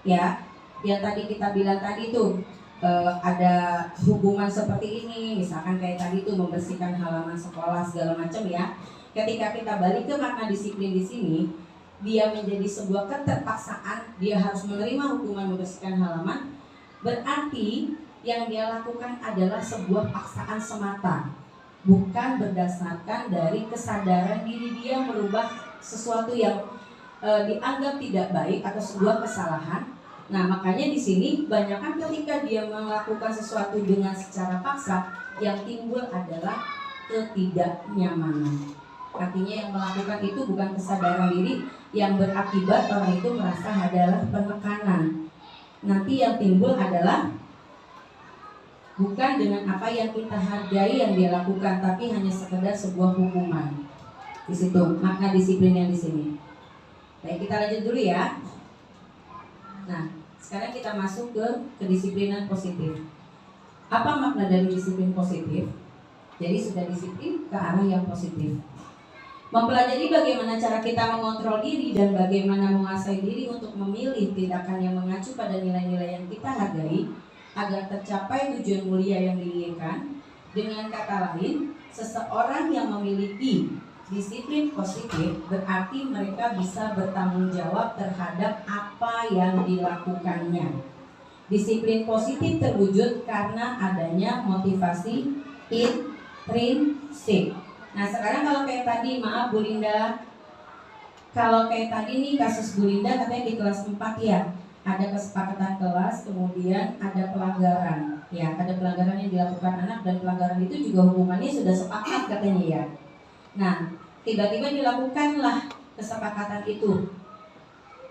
ya, yang tadi kita bilang tadi tuh ada hubungan seperti ini, misalkan kayak tadi tuh membersihkan halaman sekolah segala macam ya. Ketika kita balik ke makna disiplin di sini, dia menjadi sebuah keterpaksaan, dia harus menerima hukuman membersihkan halaman. Berarti yang dia lakukan adalah sebuah paksaan semata, bukan berdasarkan dari kesadaran diri dia merubah sesuatu yang dianggap tidak baik atau sebuah kesalahan. Nah, makanya di sini banyakkan ketika dia melakukan sesuatu dengan secara paksa, yang timbul adalah ketidaknyamanan. Artinya yang melakukan itu bukan kesadaran diri, yang berakibat orang itu merasa adalah penekanan. Nanti yang timbul adalah bukan dengan apa yang kita hargai yang dia lakukan, tapi hanya sekedar sebuah hukuman. Di situ makna disiplin yang di sini. Baik, kita lanjut dulu ya. Nah, sekarang kita masuk ke kedisiplinan positif. Apa makna dari disiplin positif? Jadi sudah disiplin ke arah yang positif. Mempelajari bagaimana cara kita mengontrol diri dan bagaimana menguasai diri untuk memilih tindakan yang mengacu pada nilai-nilai yang kita hargai agar tercapai tujuan mulia yang diinginkan. Dengan kata lain, seseorang yang memiliki disiplin positif berarti mereka bisa bertanggung jawab terhadap apa yang dilakukannya. Disiplin positif terwujud karena adanya motivasi intrinsik. Nah, sekarang kalau kayak tadi, maaf Bu Linda, kalau kayak tadi nih kasus Bu Linda katanya di kelas 4 ya, ada kesepakatan kelas, kemudian ada pelanggaran. Ya, ada pelanggaran yang dilakukan anak dan pelanggaran itu juga hukumannya sudah sepakat katanya ya. Nah, tiba-tiba dilakukanlah kesepakatan itu.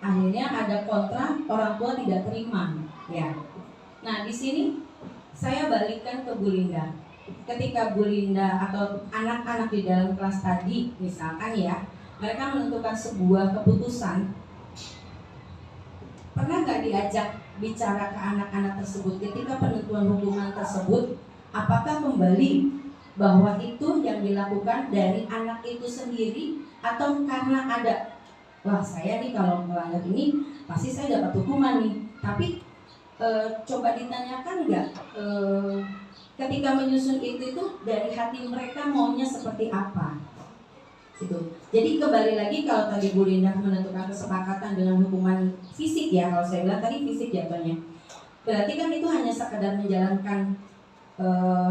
Akhirnya ada kontra, orang tua tidak terima, ya. Nah, di sini saya balikkan ke Bu Linda. Ketika Bu Linda atau anak-anak di dalam kelas tadi, misalkan ya, mereka menentukan sebuah keputusan, pernah nggak diajak bicara ke anak-anak tersebut ketika penentuan hukuman tersebut, apakah kembali bahwa itu yang dilakukan dari anak itu sendiri atau karena ada, wah saya nih kalau melanggar ini pasti saya dapat hukuman nih. Tapi coba ditanyakan nggak ketika menyusun itu dari hati mereka maunya seperti apa? Gitu. Jadi kembali lagi kalau tadi Bu Linda menentukan kesepakatan dengan hukuman fisik ya, kalau saya bilang tadi fisik jatuhnya. Berarti kan itu hanya sekedar menjalankan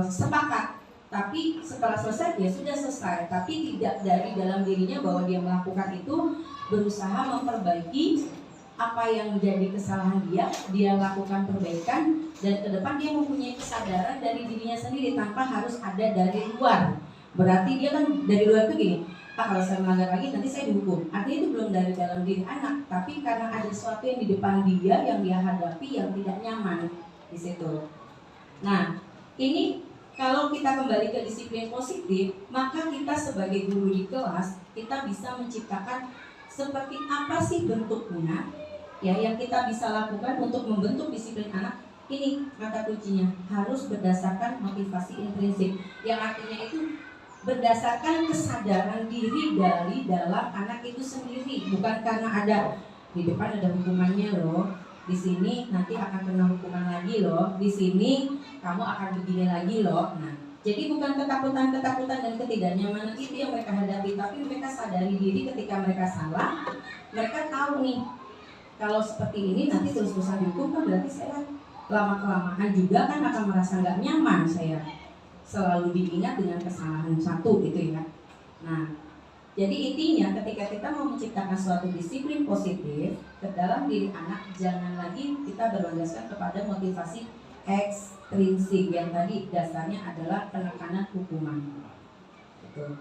sepakat, tapi setelah selesai ya sudah selesai, tapi tidak dari dalam dirinya bahwa dia melakukan itu berusaha memperbaiki apa yang menjadi kesalahan dia lakukan perbaikan, dan ke depan dia mempunyai kesadaran dari dirinya sendiri tanpa harus ada dari luar. Berarti dia kan dari luar itu gini, kalau saya melanggar lagi nanti saya dihukum. Artinya itu belum dari dalam diri anak, tapi karena ada sesuatu yang di depan dia yang dia hadapi yang tidak nyaman di situ. Nah, ini kalau kita kembali ke disiplin positif, maka kita sebagai guru di kelas kita bisa menciptakan seperti apa sih bentuknya ya yang kita bisa lakukan untuk membentuk disiplin anak. Ini kata kuncinya, harus berdasarkan motivasi intrinsik, yang artinya itu berdasarkan kesadaran diri dari dalam anak itu sendiri, bukan karena ada di depan ada hukumannya loh, di sini nanti akan kena hukuman lagi loh, di sini kamu akan begini lagi loh. Nah, jadi bukan ketakutan dan ketidaknyamanan itu yang mereka hadapi, tapi mereka sadari diri ketika mereka salah. Mereka tahu nih, kalau seperti ini nanti terus-terusan dihukum kan berarti saya lama-kelamaan juga kan akan merasa nggak nyaman, saya selalu diingat dengan kesalahan satu gitu ya. Nah, jadi intinya ketika kita mau menciptakan suatu disiplin positif ke dalam diri anak, jangan lagi kita berlandaskan kepada motivasi ekstrinsik yang tadi dasarnya adalah penekanan hukuman. Gitu.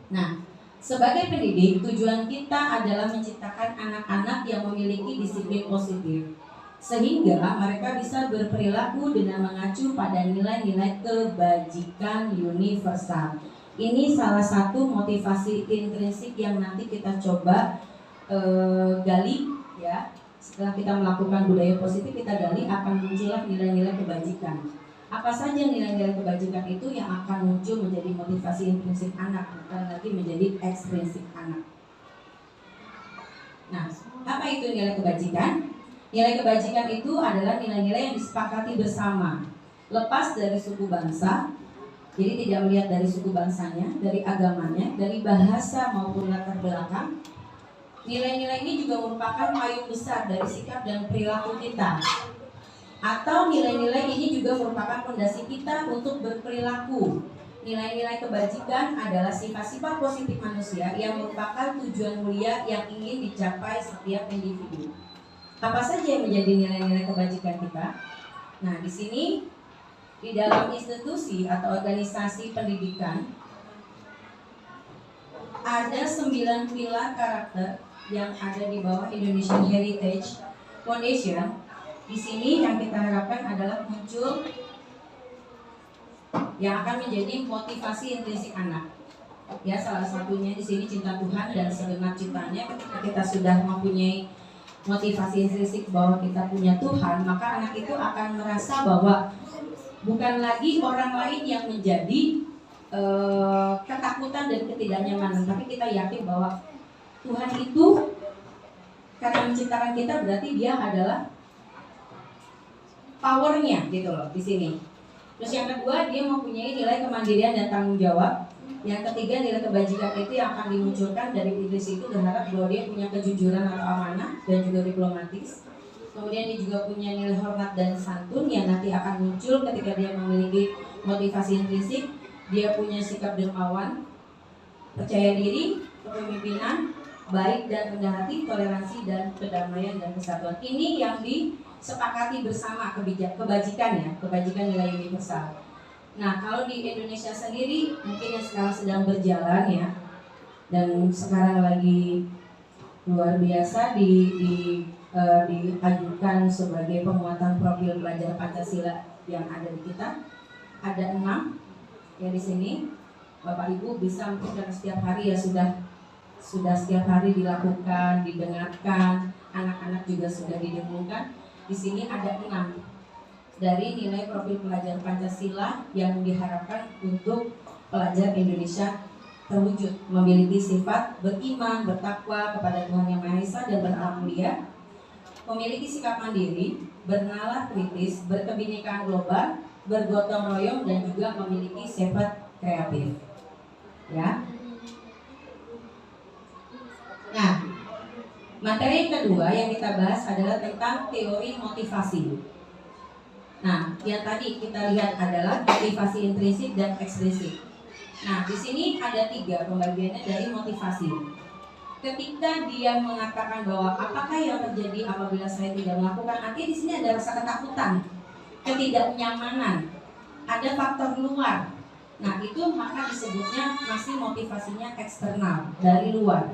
Nah, sebagai pendidik, tujuan kita adalah menciptakan anak-anak yang memiliki disiplin positif, sehingga mereka bisa berperilaku dengan mengacu pada nilai-nilai kebajikan universal. Ini salah satu motivasi intrinsik yang nanti kita coba gali ya. Setelah kita melakukan budaya positif, kita gali akan muncullah nilai-nilai kebajikan. Apa saja nilai-nilai kebajikan itu yang akan muncul menjadi motivasi intrinsik anak, bukan lagi menjadi ekstrinsik anak. Nah, apa itu nilai kebajikan? Nilai kebajikan itu adalah nilai-nilai yang disepakati bersama, lepas dari suku bangsa. Jadi tidak melihat dari suku bangsanya, dari agamanya, dari bahasa maupun latar belakang. Nilai-nilai ini juga merupakan payung besar dari sikap dan perilaku kita. Atau nilai-nilai ini juga merupakan fondasi kita untuk berperilaku. Nilai-nilai kebajikan adalah sifat-sifat positif manusia yang merupakan tujuan mulia yang ingin dicapai setiap individu. Apa saja yang menjadi nilai-nilai kebajikan kita? Nah, di sini di dalam institusi atau organisasi pendidikan ada 9 pilar karakter yang ada di bawah Indonesian Heritage Foundation. Di sini yang kita harapkan adalah muncul yang akan menjadi motivasi intrinsik anak. Ya, salah satunya di sini cinta Tuhan dan segenap cintanya. Ketika kita sudah mempunyai motivasi intrinsik bahwa kita punya Tuhan, maka anak itu akan merasa bahwa bukan lagi orang lain yang menjadi ketakutan dan ketidaknyamanan, tapi kita yakin bahwa Tuhan itu karena menciptakan kita berarti Dia adalah powernya gitu loh di sini. Terus yang kedua, dia mempunyai nilai kemandirian dan tanggung jawab. Yang ketiga, nilai kebajikan itu yang akan dimunculkan dari Idris itu berharap bahwa dia punya kejujuran atau amanah dan juga diplomatis. Kemudian dia juga punya nilai hormat dan santun yang nanti akan muncul ketika dia memiliki motivasi intrinsik. Dia punya sikap dermawan, percaya diri, kepemimpinan, baik dan rendah hati, toleransi dan kedamaian dan kesatuan. Ini yang disepakati bersama kebajikan ya, kebajikan nilai universal. Nah, kalau di Indonesia sendiri mungkin yang sekarang sedang berjalan ya, dan sekarang lagi luar biasa diajukan sebagai penguatan profil pelajar Pancasila yang ada di kita. Ada 6 ya di sini. Bapak Ibu bisa mungkin karena setiap hari ya sudah setiap hari dilakukan, didengarkan, anak-anak juga sudah didengungkan. Di sini ada 6 dari nilai profil pelajar Pancasila yang diharapkan untuk pelajar Indonesia terwujud, memiliki sifat beriman, bertakwa kepada Tuhan Yang Maha Esa dan berakhlak mulia, memiliki sikap mandiri, bernalar kritis, berkebinekaan global, bergotong royong dan juga memiliki sifat kreatif. ya. Nah, materi yang kedua yang kita bahas adalah tentang teori motivasi. Nah, yang tadi kita lihat adalah motivasi intrinsik dan ekstrinsik. Nah, di sini ada 3 pembagiannya dari motivasi. Ketika dia mengatakan bahwa apakah yang terjadi apabila saya tidak melakukan, artinya di sini ada rasa ketakutan, ketidaknyamanan, ada faktor luar. Nah, itu maka disebutnya masih motivasinya eksternal, dari luar.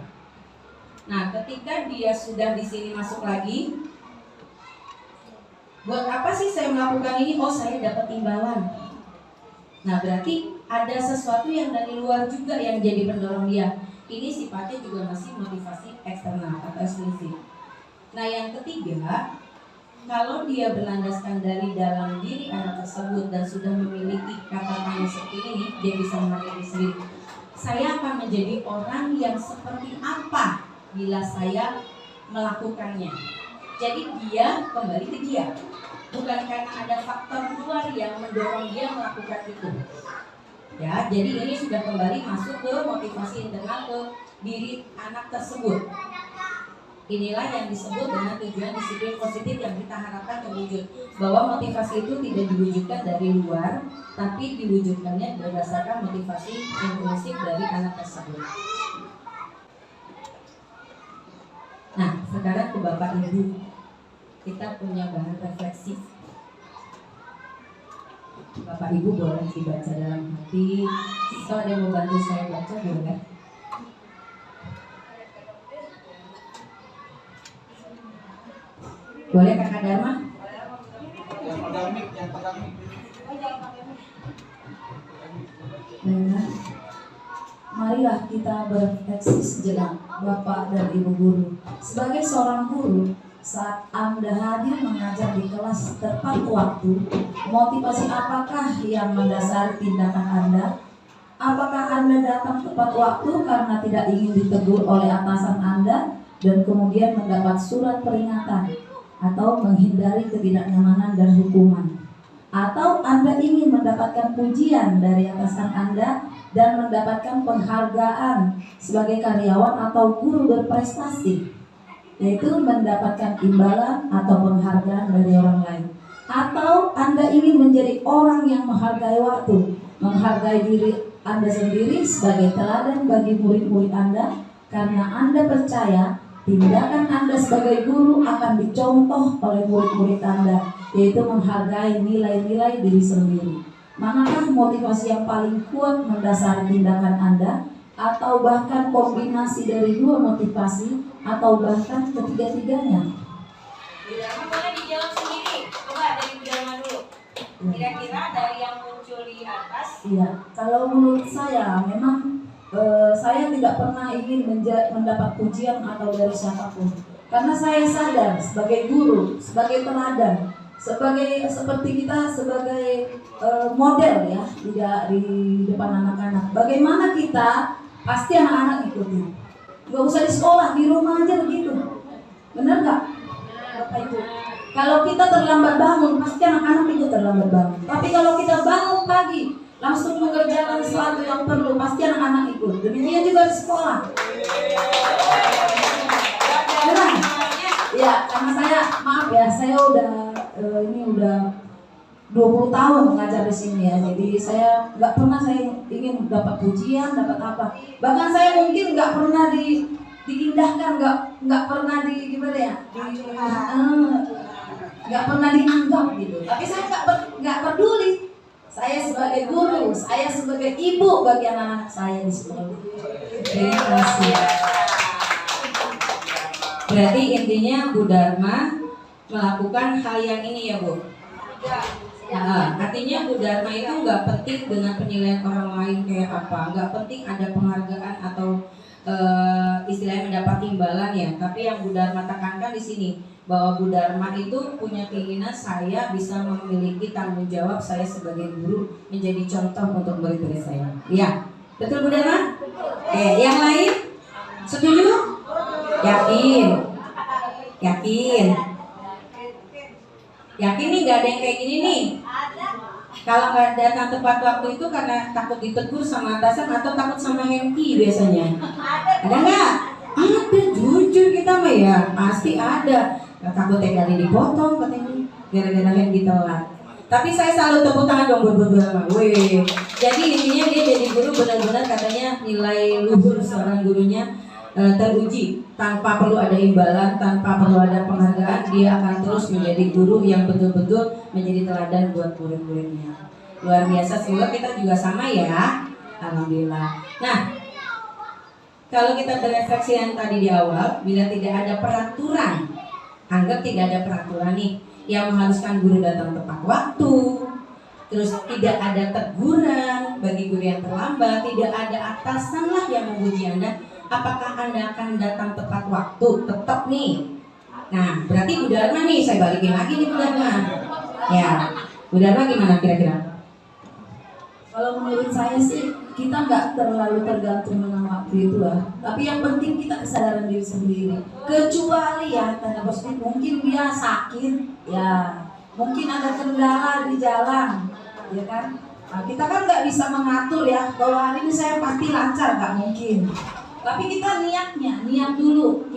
Nah, ketika dia sudah di sini masuk lagi, buat apa sih saya melakukan ini? Oh, saya dapat imbalan. Nah, berarti ada sesuatu yang dari luar juga yang jadi pendorong dia. Ini sifatnya juga masih motivasi eksternal atau ekstrinsik. Nah, yang ketiga, kalau dia berlandaskan dari dalam diri anak tersebut dan sudah memiliki kata-kata seperti ini, dia bisa memakai sendiri. Saya akan menjadi orang yang seperti apa bila saya melakukannya. Jadi dia kembali ke dia, bukan karena ada faktor luar yang mendorong dia melakukan itu. Ya, jadi ini sudah kembali masuk ke motivasi internal ke diri anak tersebut. Inilah yang disebut dengan tujuan disiplin positif yang kita harapkan terwujud. Bahwa motivasi itu tidak diwujudkan dari luar, tapi diwujudkannya berdasarkan motivasi intrinsik dari anak tersebut. Nah, sekarang ke Bapak Ibu, kita punya bahan refleksi. Bapak Ibu boleh dibaca dalam hati. Kalau ada yang mau bantu saya baca, boleh. Boleh Kakak Dharma? Marilah kita berefleksi sejenak, Bapak dan Ibu guru. Sebagai seorang guru, saat Anda hadir mengajar di kelas tepat waktu, motivasi apakah yang mendasari tindakan Anda? Apakah Anda datang tepat waktu karena tidak ingin ditegur oleh atasan Anda dan kemudian mendapat surat peringatan, atau menghindari ketidaknyamanan dan hukuman? Atau Anda ingin mendapatkan pujian dari atasan Anda dan mendapatkan penghargaan sebagai karyawan atau guru berprestasi, yaitu mendapatkan imbalan atau penghargaan dari orang lain? Atau Anda ingin menjadi orang yang menghargai waktu, menghargai diri Anda sendiri sebagai teladan bagi murid-murid Anda, karena Anda percaya tindakan Anda sebagai guru akan dicontoh oleh murid-murid Anda, yaitu menghargai nilai-nilai diri sendiri. Manakah motivasi yang paling kuat mendasari tindakan Anda? Atau bahkan kombinasi dari 2 motivasi, atau bahkan ketiga-tiganya? Bu Dharma boleh dijawab sendiri. Coba dari Bu Dharma dulu. Kira-kira dari yang muncul di atas. Iya, kalau menurut saya memang saya tidak pernah ingin mendapat pujian atau dari siapapun. Karena saya sadar sebagai guru, sebagai teladan, seperti kita sebagai model ya di depan anak-anak. Bagaimana kita, pasti anak-anak ikutin. Gak usah di sekolah, di rumah aja begitu. Benar nggak, Bapak Ibu? Kalau kita terlambat bangun, pasti anak-anak ikut terlambat bangun. Tapi kalau kita bangun pagi, langsung mengerjakan sesuatu yang perlu, pasti anak-anak ikut. Demikian juga di sekolah. Benar? Ya, karena saya, maaf ya, saya ini udah 20 tahun mengajar di sini ya. Jadi saya nggak pernah saya ingin dapat pujian, dapat apa. Bahkan saya mungkin nggak pernah diindahkan, nggak pernah gimana ya, nggak pernah dianggap gitu. Tapi saya nggak peduli. Saya sebagai guru, saya sebagai ibu bagi anak-anak saya di sekolah. Terima kasih. Berarti intinya Bu Dharma melakukan hal yang ini ya Bu. Nah, artinya Bu Dharma itu nggak penting dengan penilaian orang lain kayak apa, nggak penting ada penghargaan atau istilahnya mendapat imbalan ya. Tapi yang Bu Dharma tekankan di sini bahwa Bu Dharma itu punya keinginan saya bisa memiliki tanggung jawab saya sebagai guru menjadi contoh untuk murid-murid saya. Iya, betul Bu Dharma? Yang lain setuju? Yakin? Yakin nih nggak ada yang kayak gini nih? Kalau nggak datang tepat waktu itu karena takut ditegur sama atasan atau takut sama Hengki biasanya. Ada nggak? Ada, jujur kita mah ya pasti ada. Takut kali dipotong katanya gara-gara Hengki telat. Tapi saya selalu tepuk tangan dong buat weh. Jadi intinya dia jadi guru benar-benar katanya nilai luhur seorang gurunya teruji tanpa perlu ada imbalan, tanpa perlu ada penghargaan, dia akan terus menjadi guru yang betul-betul menjadi teladan buat murid-muridnya. Luar biasa, semoga kita juga sama ya. Alhamdulillah. Nah, kalau kita berefleksi yang tadi di awal, bila tidak ada peraturan, anggap tidak ada peraturan nih yang mengharuskan guru datang tepat waktu, terus tidak ada teguran bagi guru yang terlambat, tidak ada atasan lah yang memuji Anda. Apakah Anda akan datang tepat waktu? Tetap nih. Nah, berarti Bu Dharma nih, saya balikin lagi nih Bu Dharma. Ya, Bu Dharma gimana kira-kira? Kalau menurut saya sih kita nggak terlalu tergantung dengan waktu itu lah. Tapi yang penting kita kesadaran diri sendiri. Kecuali ya tanda positif mungkin dia sakit, ya mungkin ada kendala di jalan, ya kan? Nah, kita kan nggak bisa mengatur ya. Kalau hari ini saya pasti lancar, nggak mungkin. Tapi kita niat dulu,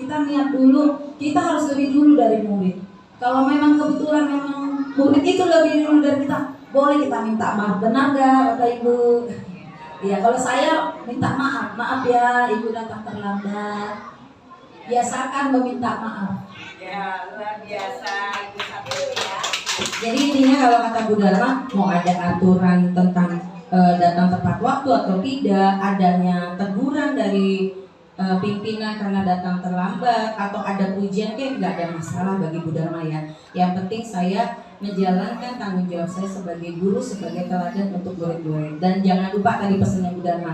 kita harus lebih dulu dari murid. Kalau memang kebetulan memang murid itu lebih dulu dari kita, boleh kita minta maaf, benar gak Bapak Ibu? Iya, kalau saya minta maaf ya Ibu datang terlambat. Biasakan meminta maaf. Ya, luar biasa Ibu satu ya. Jadi intinya kalau kata Bu Dharma, mau ada aturan tentang datang tepat waktu atau tidak, adanya teguran dari pimpinan karena datang terlambat atau ada pujian kayak nggak ada masalah bagi Bu Dharma ya. Yang penting saya menjalankan tanggung jawab saya sebagai guru, sebagai teladan untuk murid-murid. Dan jangan lupa tadi pesannya Bu Dharma,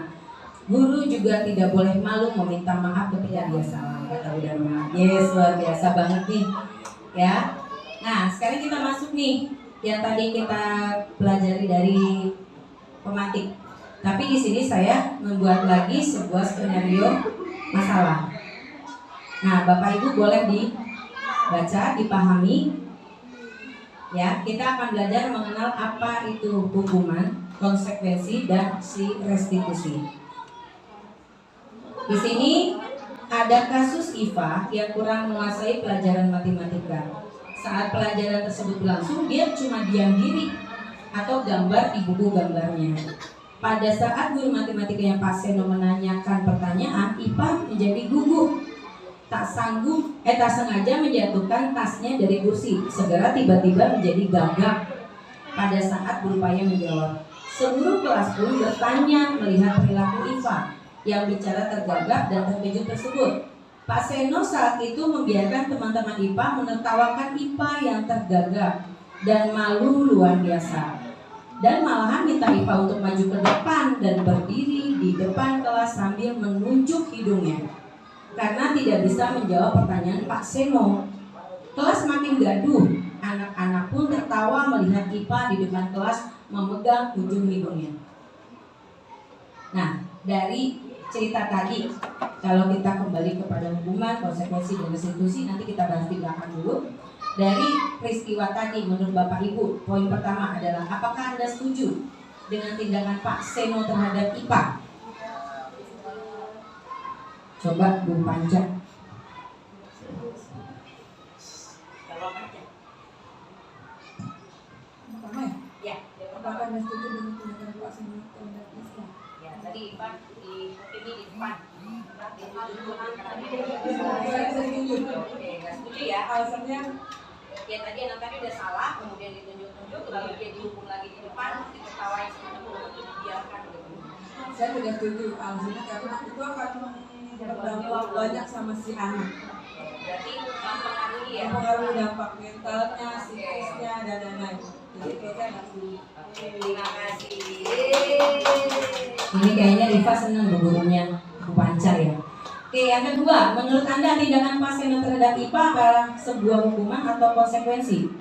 guru juga tidak boleh malu meminta maaf ketika dia salah, kata Bu Dharma. Yes, luar biasa banget nih ya. Nah, sekarang kita masuk nih yang tadi kita pelajari dari pematik. Tapi di sini saya membuat lagi sebuah skenario masalah. Nah, Bapak Ibu boleh dibaca, dipahami. Ya, kita akan belajar mengenal apa itu hukuman, konsekuensi, dan si restitusi. Di sini ada kasus Iva yang kurang menguasai pelajaran matematika. Saat pelajaran tersebut berlangsung, dia cuma diam diri atau gambar di buku gambarnya. Pada saat guru matematika yang Pak Seno menanyakan pertanyaan, Ipa menjadi gugup. Tak sengaja menjatuhkan tasnya dari kursi. Segera tiba-tiba menjadi gagap pada saat berupaya menjawab. Seluruh kelas pun bertanya melihat perilaku Iva yang bicara tergagap dan terkejut tersebut. Pak Seno saat itu membiarkan teman-teman IPA menertawakan IPA yang tergagap dan malu luar biasa. Dan malahan minta IPA untuk maju ke depan dan berdiri di depan kelas sambil menunjuk hidungnya karena tidak bisa menjawab pertanyaan Pak Seno. Kelas makin gaduh, anak-anak pun tertawa melihat IPA di depan kelas memegang ujung hidungnya. Nah, dari cerita tadi, kalau kita kembali kepada hukuman, konsekuensi, dan restitusi, nanti kita bahas di belakang dulu. Dari peristiwa tadi, menurut Bapak Ibu, poin pertama adalah apakah Anda setuju dengan tindakan Pak Seno terhadap IPA? Coba Bu Panca. Pertama ya? Ya, Apakah Anda setuju dengan tindakan Pak Seno terhadap IPA? ya tadi IPA di depan. Saya setuju. Oke, nggak setuju ya? Alasannya Ya tadi anak tadi udah salah, kemudian ditunjuk-tunjuk, lalu dia dihukum lagi di depan, diketawain semuanya, kemudian dibiarkan gitu. saya tidak setuju. Alasannya karena itu akan berdampak banyak sama si anak. Berarti mempengaruhi ya? Mempengaruhi dampak mentalnya, psikisnya, dan lain-lain. Jadi itu saya nggak setuju. Terima kasih. Ini kayaknya Riva senang gurunya Bu Panca ya. Oke, yang kedua, menurut Anda tindakan Pak Seno terhadap IPA adalah sebuah hukuman atau konsekuensi?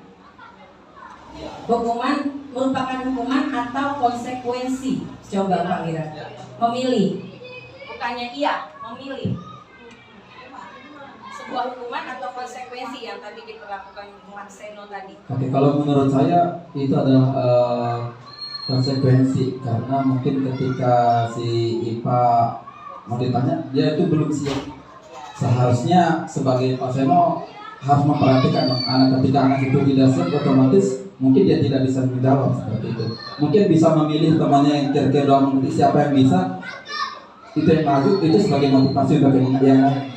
Hukuman merupakan hukuman atau konsekuensi? Coba Pak Wira. Memilih. Bukannya iya, memilih. Sebuah hukuman atau konsekuensi yang tadi diperlakukan Pak Seno tadi. Oke, kalau menurut saya itu adalah konsekuensi, karena mungkin ketika si IPA mau ditanya dia itu belum siap. Seharusnya sebagai Pak Seno harus memperhatikan anak, ketika anak itu tidak siap, otomatis mungkin dia tidak bisa menjawab seperti itu. Mungkin bisa memilih temannya yang kira-kira mengerti, siapa yang bisa itu yang maju, itu sebagai motivasi untuk yang lain.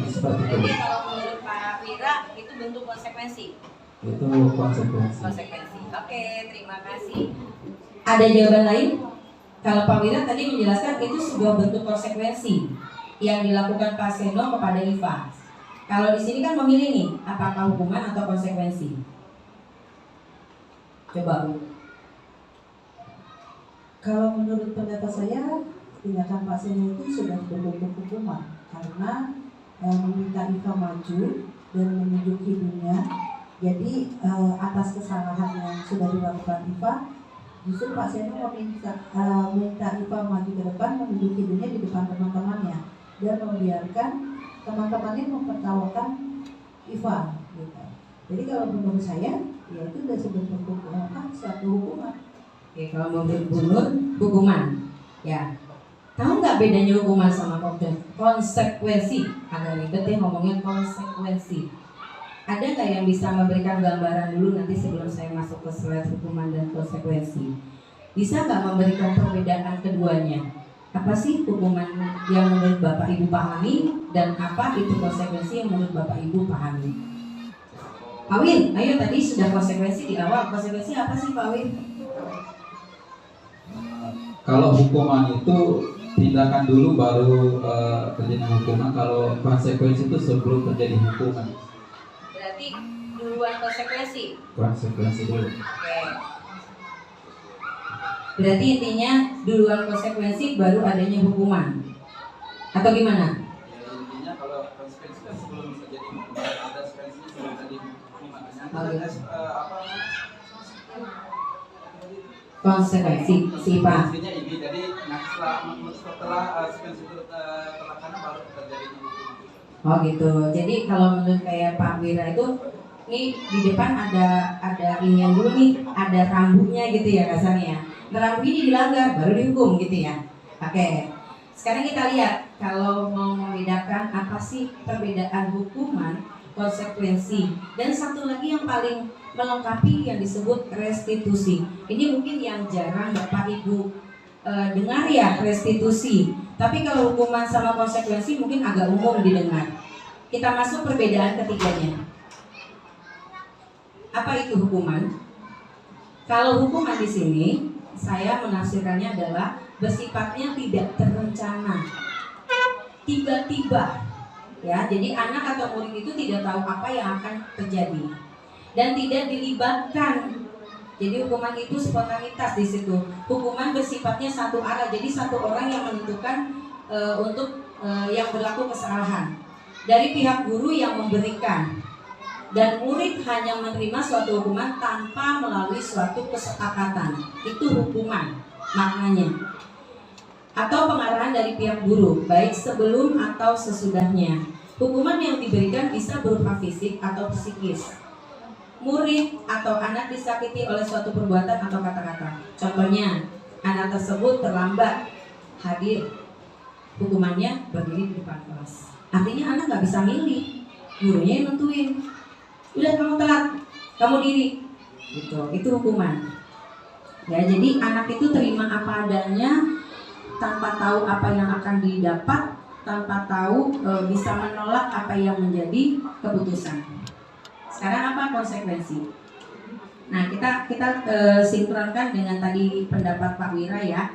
Seperti itu. Kalau menurut Pak Wira itu bentuk konsekuensi. Itu konsekuensi. Oke, terima kasih. Ada jawaban lain? Kalau Pak Wira tadi menjelaskan itu sebuah bentuk konsekuensi yang dilakukan Pak Seno kepada IFA. Kalau di sini kan memilih nih, apakah hukuman atau konsekuensi? Coba Bu. Kalau menurut pendapat saya, tindakan Pak Seno itu sudah berbentuk hukuman karena meminta IFA maju dan menunjuki dunia. Jadi atas kesalahan yang sudah dilakukan IFA, justru Pak Seno meminta IFA maju ke depan, menunjuki dunia di depan teman-temannya dan membiarkan teman-temannya mempertawakan IFA. Gitu. Jadi kalau menurut saya, ya itu sudah sebentuk suatu hukuman. Oke, kalau menurut hukuman, ya. Tahu nggak bedanya hukuman sama konsekuensi? Agak ribet ya ngomongnya konsekuensi. Ada nggak yang bisa memberikan gambaran dulu nanti sebelum saya masuk ke slide hukuman dan konsekuensi? Bisa nggak memberikan perbedaan keduanya? Apa sih hukuman yang menurut Bapak Ibu pahami dan apa itu konsekuensi yang menurut Bapak Ibu pahami? Pak Win, ayo tadi sudah konsekuensi di awal. Konsekuensi apa sih Pak Win? Kalau hukuman itu tindakan dulu baru terjadi hukuman. Kalau konsekuensi itu sebelum terjadi hukuman. Berarti duluan konsekuensi. Konsekuensi dulu. Oke. Berarti intinya duluan konsekuensi baru adanya hukuman. Atau gimana? Ya, intinya kalau konsekuensi kan sebelum terjadi hukuman, ada konsekuensi sebelum terjadi hukuman. Konsekuensi si Pak. Konsekuensinya ini, jadi setelah konsekuensi itu terlaksana baru terjadi hukuman. Oh gitu. Jadi kalau menurut kayak Pak Wira itu, nih di depan ada inian dulu nih, ada rambutnya gitu ya kasarnya. Rambut ini dilanggar baru dihukum gitu ya. Oke. Sekarang kita lihat kalau mau membedakan apa sih perbedaan hukuman, konsekuensi, dan satu lagi yang paling melengkapi yang disebut restitusi. Ini mungkin yang jarang Bapak Ibu dengar ya, restitusi. Tapi kalau hukuman sama konsekuensi mungkin agak umum didengar. Kita masuk perbedaan ketiganya. Apa itu hukuman? Kalau hukuman di sini saya menafsirkannya adalah bersifatnya tidak terencana, tiba-tiba, ya. Jadi anak atau murid itu tidak tahu apa yang akan terjadi dan tidak dilibatkan. Jadi hukuman itu spontanitas di situ. Hukuman bersifatnya satu arah, jadi satu orang yang menentukan untuk yang berlaku kesalahan. Dari pihak guru yang memberikan. Dan murid hanya menerima suatu hukuman tanpa melalui suatu kesepakatan. Itu hukuman maknanya. Atau pengarahan dari pihak guru, baik sebelum atau sesudahnya. Hukuman yang diberikan bisa berupa fisik atau psikis. Murid atau anak disakiti oleh suatu perbuatan atau kata-kata. Contohnya, anak tersebut terlambat hadir. Hukumannya berdiri di depan kelas. Artinya anak nggak bisa milih, gurunya yang nentuin. Udah kamu telat, kamu diri, gitu. Itu hukuman. Ya, jadi anak itu terima apa adanya, tanpa tahu apa yang akan didapat, tanpa tahu bisa menolak apa yang menjadi keputusan. Sekarang apa konsekuensi? Nah, kita sinkronkan dengan tadi pendapat Pak Wira ya.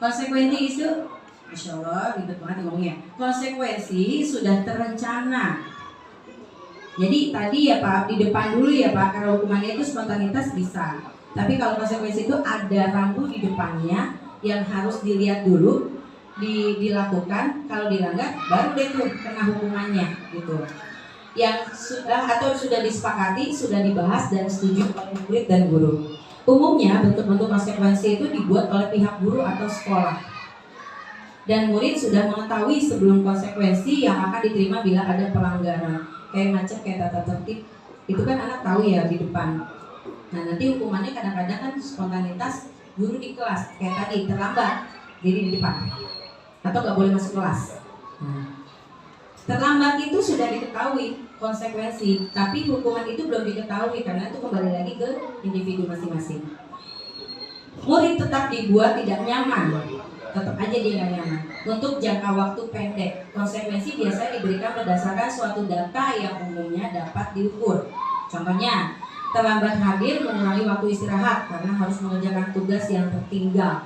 Konsekuensi itu, Masya Allah, ribet banget ngomongnya. Konsekuensi sudah terencana. Jadi tadi ya Pak, di depan dulu ya Pak, karena hukumannya itu spontanitas bisa. Tapi kalau konsekuensi itu ada rambu di depannya yang harus dilihat dulu, dilakukan. Kalau dilanggar, baru deh tuh kena hukumannya gitu. Yang sudah disepakati, sudah dibahas dan setuju oleh murid dan guru. Umumnya bentuk-bentuk konsekuensi itu dibuat oleh pihak guru atau sekolah. Dan murid sudah mengetahui sebelum konsekuensi yang akan diterima bila ada pelanggaran. Kayak macet, kayak tata tertib, itu kan anak tahu ya di depan. Nah nanti hukumannya kadang-kadang kan spontanitas guru di kelas kayak tadi terlambat, jadi di depan atau nggak boleh masuk kelas. Terlambat itu sudah diketahui konsekuensi, tapi hukuman itu belum diketahui karena itu kembali lagi ke individu masing-masing. Murid tetap dibuat tidak nyaman, tetap aja dia nggak nyaman. Untuk jangka waktu pendek, konsekuensi biasanya diberikan berdasarkan suatu data yang umumnya dapat diukur. Contohnya, terlambat hadir mengurangi waktu istirahat karena harus mengerjakan tugas yang tertinggal.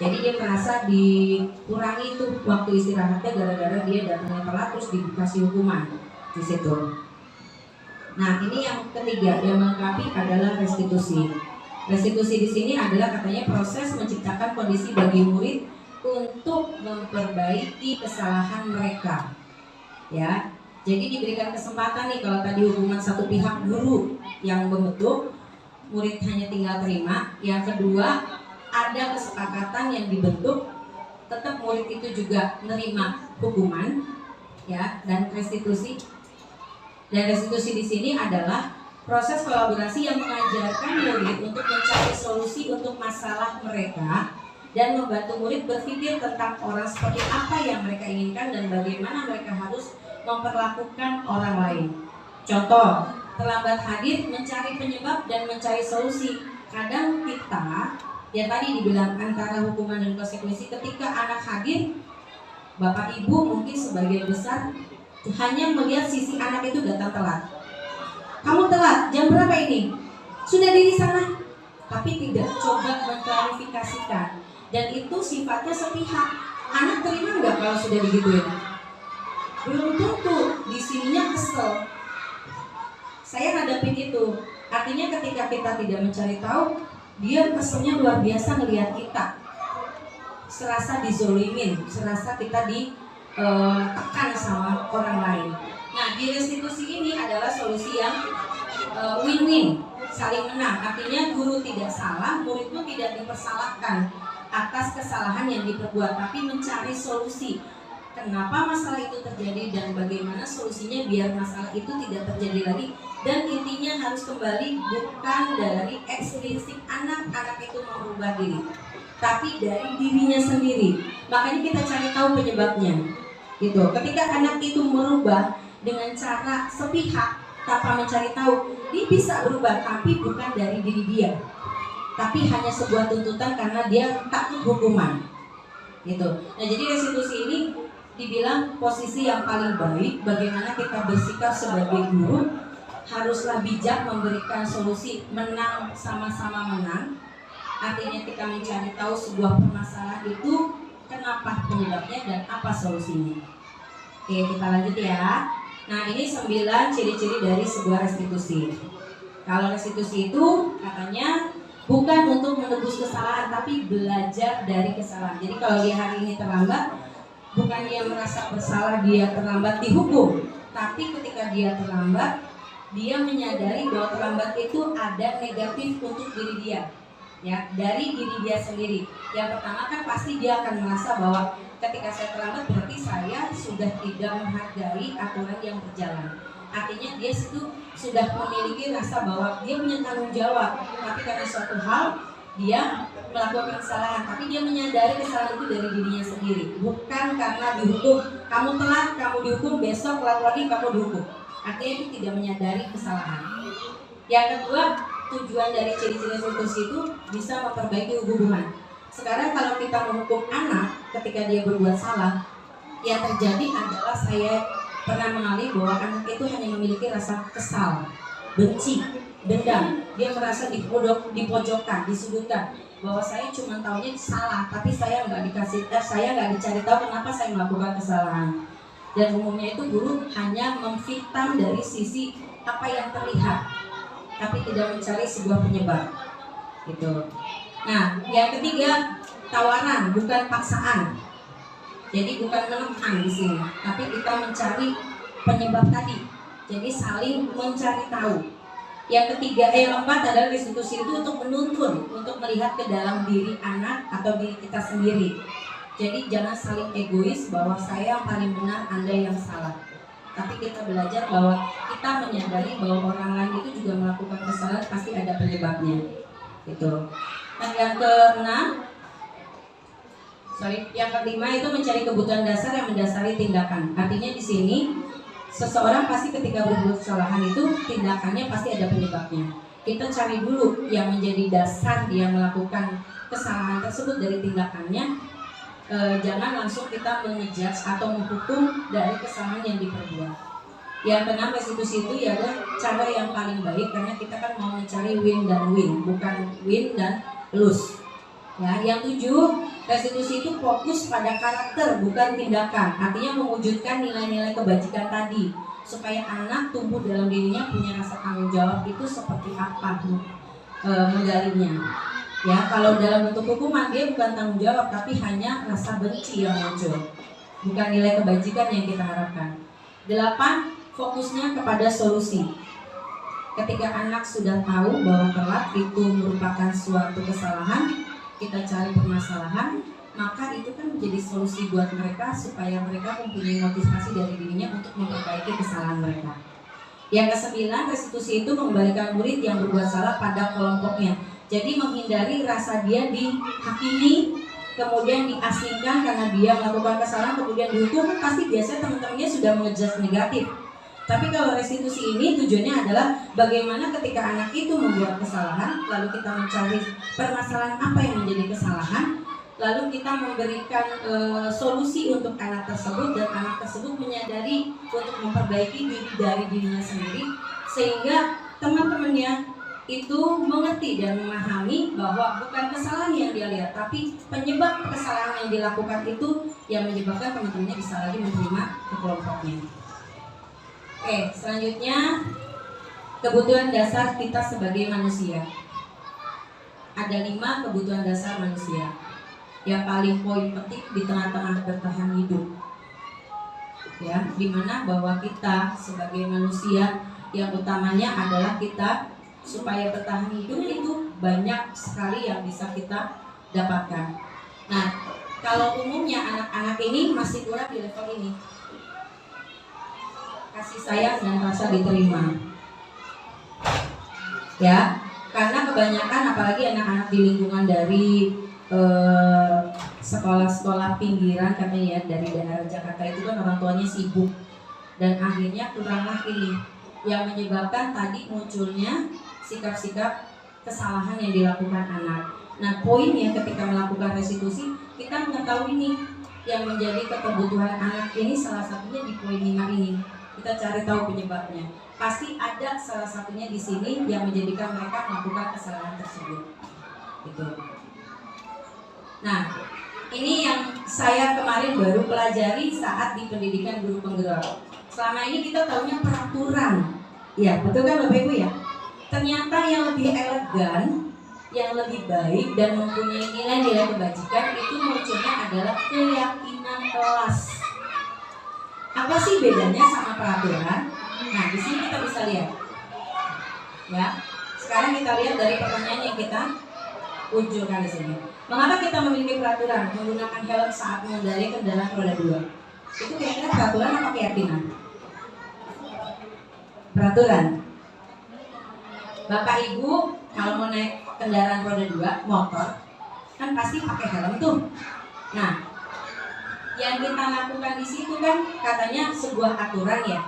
Jadi dia merasa dikurangi itu waktu istirahatnya gara-gara dia datangnya telat terus dikasih hukuman di situ. Nah, ini yang ketiga yang melengkapi adalah restitusi. Restitusi di sini adalah katanya proses menciptakan kondisi bagi murid untuk memperbaiki kesalahan mereka. Ya. Jadi diberikan kesempatan nih, kalau tadi hukuman satu pihak guru yang membentuk, murid hanya tinggal terima. Yang kedua, ada kesepakatan yang dibentuk, tetap murid itu juga menerima hukuman, ya, dan restitusi. Dan restitusi di sini adalah proses kolaborasi yang mengajarkan murid untuk mencari solusi untuk masalah mereka dan membantu murid berpikir tentang orang seperti apa yang mereka inginkan dan bagaimana mereka harus memperlakukan orang lain. Contoh, terlambat hadir mencari penyebab dan mencari solusi. Kadang kita, ya tadi dibilang antara hukuman dan konsekuensi, ketika anak hadir, bapak ibu mungkin sebagian besar hanya melihat sisi anak itu datang telat. Kamu telat, jam berapa ini? Sudah di sana. Tapi tidak coba mengklarifikasikan. Dan itu sifatnya sepihak. Anak terima nggak kalau sudah digituin? Belum tentu. Di sininya kesel. Saya hadapin itu. Artinya ketika kita tidak mencari tahu, dia keselnya luar biasa ngelihat kita, serasa dizolimin, serasa kita ditekan sama orang lain. Nah, di restitusi ini adalah solusi yang win-win, saling menang. Artinya guru tidak salah, murid pun tidak dipersalahkan atas kesalahan yang diperbuat, tapi mencari solusi. Kenapa masalah itu terjadi dan bagaimana solusinya biar masalah itu tidak terjadi lagi. Dan intinya harus kembali bukan dari eksplisit anak itu merubah diri, tapi dari dirinya sendiri. Makanya kita cari tahu penyebabnya. Gitu. Ketika anak itu merubah dengan cara sepihak tanpa mencari tahu, dia bisa berubah, tapi bukan dari diri dia, tapi hanya sebuah tuntutan karena dia takut hukuman. Gitu. Nah, jadi restitusi ini dibilang posisi yang paling baik bagaimana kita bersikap sebagai guru, haruslah bijak memberikan solusi, menang, sama-sama menang. Artinya kita mencari tahu sebuah permasalahan itu kenapa penyebabnya dan apa solusinya. Oke, kita lanjut ya. Nah, ini 9 ciri-ciri dari sebuah restitusi. Kalau restitusi itu katanya bukan untuk menebus kesalahan, tapi belajar dari kesalahan. Jadi kalau dia hari ini terlambat, bukan dia merasa bersalah dia terlambat dihukum, tapi ketika dia terlambat, dia menyadari bahwa terlambat itu ada negatif untuk diri dia, ya, dari diri dia sendiri. Yang pertama kan pasti dia akan merasa bahwa ketika saya terlambat berarti saya sudah tidak menghargai aturan yang berjalan. Artinya dia itu sudah memiliki rasa bahwa dia punya tanggung jawab, tapi karena suatu hal dia melakukan kesalahan, tapi dia menyadari kesalahan itu dari dirinya sendiri, bukan karena dihukum. Kamu telat, kamu dihukum, besok telat lagi kamu dihukum. Artinya itu tidak menyadari kesalahan. Yang kedua, tujuan dari ciri-ciri restitusi itu bisa memperbaiki hubungan. Sekarang kalau kita menghukum anak ketika dia berbuat salah, yang terjadi adalah saya pernah mengalami bahwa anak itu hanya memiliki rasa kesal, benci, dendam. Dia merasa dipojokkan, disudutkan, bahwa saya cuma taunya salah, tapi saya nggak dicari tahu kenapa saya melakukan kesalahan. Dan umumnya itu guru hanya memfitnah dari sisi apa yang terlihat, tapi tidak mencari sebuah penyebab. Gitu. Nah, yang ketiga, tawaran bukan paksaan. Jadi bukan menekan di sini, tapi kita mencari penyebab tadi. Jadi saling mencari tahu. Yang ketiga, yang keempat adalah restitusi itu untuk menuntun, untuk melihat ke dalam diri anak atau diri kita sendiri. Jadi jangan saling egois bahwa saya yang paling benar, Anda yang salah. Tapi kita belajar bahwa kita menyadari bahwa orang lain itu juga melakukan kesalahan, pasti ada penyebabnya. Gitu. Nah, yang kelima itu mencari kebutuhan dasar yang mendasari tindakan. Artinya di sini seseorang pasti ketika berbuat kesalahan itu tindakannya pasti ada penyebabnya. Kita cari dulu yang menjadi dasar dia melakukan kesalahan tersebut dari tindakannya. Jangan langsung kita mengejudge atau menghukum dari kesalahan yang diperbuat. Yang keenam, restitusi itu adalah cara yang paling baik karena kita kan mau mencari win dan win, bukan win dan lose. Ya, yang tujuh, restitusi itu fokus pada karakter bukan tindakan. Artinya mewujudkan nilai-nilai kebajikan tadi supaya anak tumbuh dalam dirinya punya rasa tanggung jawab itu seperti apa menggalinya. Ya, kalau dalam bentuk hukuman dia bukan tanggung jawab tapi hanya rasa benci yang muncul, bukan nilai kebajikan yang kita harapkan. 8. Fokusnya kepada solusi. Ketika anak sudah tahu bahwa telat itu merupakan suatu kesalahan, kita cari permasalahan, maka itu kan menjadi solusi buat mereka supaya mereka mempunyai motivasi dari dirinya untuk memperbaiki kesalahan mereka. Yang ke-9, restitusi itu mengembalikan murid yang berbuat salah pada kelompoknya. Jadi menghindari rasa dia dihakimi, kemudian diasingkan karena dia melakukan kesalahan, kemudian dihukum. Pasti biasanya teman-temannya sudah mengejudge negatif. Tapi kalau restitusi ini tujuannya adalah bagaimana ketika anak itu membuat kesalahan, lalu kita mencari permasalahan apa yang menjadi kesalahan, lalu kita memberikan solusi untuk anak tersebut, dan anak tersebut menyadari untuk memperbaiki diri dari dirinya sendiri, sehingga teman-temannya itu mengerti dan memahami bahwa bukan kesalahan yang dia lihat, tapi penyebab kesalahan yang dilakukan itu yang menyebabkan teman-temannya bisa lagi menerima ke kelompoknya. Oke, selanjutnya kebutuhan dasar kita sebagai manusia. Ada 5 kebutuhan dasar manusia yang paling poin penting di tengah-tengah bertahan hidup. Ya, dimana bahwa kita sebagai manusia yang utamanya adalah kita supaya bertahan hidup itu banyak sekali yang bisa kita dapatkan. Nah, kalau umumnya anak-anak ini masih kurang di level ini. Kasih sayang dan rasa diterima. Ya, karena kebanyakan apalagi anak-anak di lingkungan dari sekolah-sekolah pinggiran katanya ya, dari daerah Jakarta itu kan orang tuanya sibuk dan akhirnya kuranglah ini yang menyebabkan tadi munculnya sikap-sikap kesalahan yang dilakukan anak. Nah, poinnya ketika melakukan restitusi kita mengetahui ini yang menjadi kebutuhan anak ini, salah satunya di poin 5 ini. Kita cari tahu penyebabnya. Pasti ada salah satunya di sini yang menjadikan mereka melakukan kesalahan tersebut. Gitu. Nah, ini yang saya kemarin baru pelajari saat di pendidikan guru penggerak. Selama ini kita tahunya peraturan. Ya, betul kan Bapak Ibu ya? Ternyata yang lebih elegan, yang lebih baik dan mempunyai nilai-nilai kebajikan itu munculnya adalah keyakinan kelas. Apa sih bedanya sama peraturan? Nah, di sini kita bisa lihat. Ya. Sekarang kita lihat dari pertanyaan yang kita unjukkan di sini. Mengapa kita memiliki peraturan menggunakan helm saat mengendarai kendaraan roda 2? Itu kira-kira peraturan apa keyakinan? Peraturan. Bapak Ibu kalau mau naik kendaraan roda 2, motor, kan pasti pakai helm tuh. Nah, yang kita lakukan di situ kan katanya sebuah aturan ya.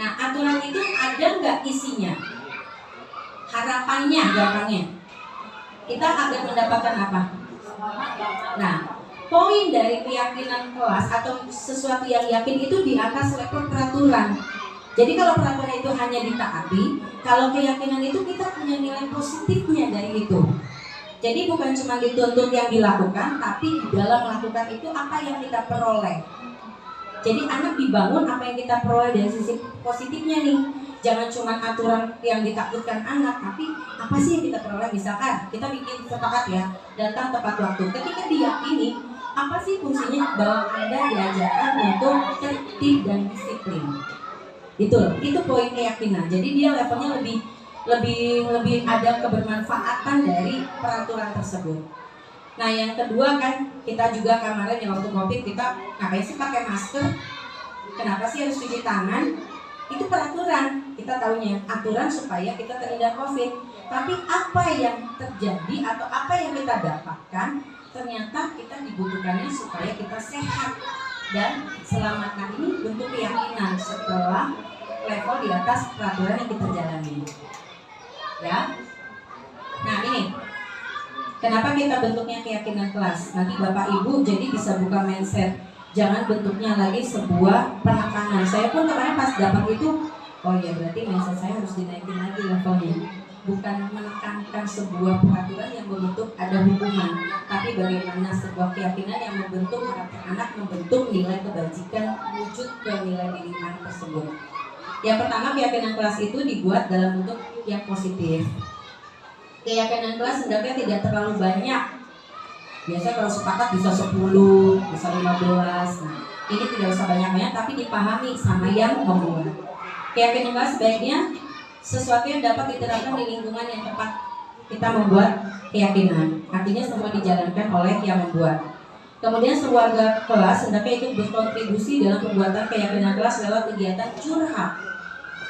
Nah, aturan itu ada nggak isinya? Harapannya, gampangnya, kita akan mendapatkan apa? Nah, poin dari keyakinan kelas atau sesuatu yang yakin itu di atas level peraturan. Jadi kalau peraturan itu hanya ditaati, kalau keyakinan itu kita punya nilai positifnya dari itu. Jadi bukan cuma dituntut yang dilakukan, tapi di dalam melakukan itu apa yang kita peroleh. Jadi anak dibangun apa yang kita peroleh dari sisi positifnya nih. Jangan cuma aturan yang ditakutkan anak, tapi apa sih yang kita peroleh. Misalkan kita bikin sepakat ya, datang tepat waktu. Ketika diyakini, apa sih fungsinya bahwa Anda diajarkan untuk tertib dan disiplin. Itu poin keyakinan. Jadi dia levelnya lebih ada kebermanfaatan dari peraturan tersebut. Nah, yang kedua kan kita juga kemarin yang waktu COVID kita ngapain sih pakai masker? Kenapa sih harus cuci tangan? Itu peraturan. Kita tahunya aturan supaya kita terhindar COVID. Tapi apa yang terjadi atau apa yang kita dapatkan, ternyata kita dibutuhkannya supaya kita sehat dan selamat. Nah, ini bentuk keyakinan setelah level di atas peraturan yang kita jalani. Ya. Nah, ini kenapa kita bentuknya keyakinan kelas. Nanti Bapak Ibu jadi bisa buka mindset. Jangan bentuknya lagi sebuah penekanan. Saya pun kemarin pas dapat itu, oh ya berarti mindset saya harus dinaikin lagi levelnya. Bukan menekankan sebuah peraturan yang membentuk ada hukuman, tapi bagaimana sebuah keyakinan yang membentuk karakter anak, membentuk nilai kebajikan, wujud ke nilai diri anak tersebut. Yang pertama, keyakinan kelas itu dibuat dalam bentuk yang positif. Keyakinan kelas hendaknya tidak terlalu banyak. Biasa kalau sepakat bisa 10, bisa 15. Nah, ini tidak usah banyak-banyak, tapi dipahami sama yang membuat. Keyakinan kelas sebaiknya sesuatu yang dapat diterapkan di lingkungan yang tepat. Kita membuat keyakinan, artinya semua dijalankan oleh yang membuat. Kemudian sewarga kelas hendaknya ikut berkontribusi dalam pembuatan keyakinan kelas lewat kegiatan curhat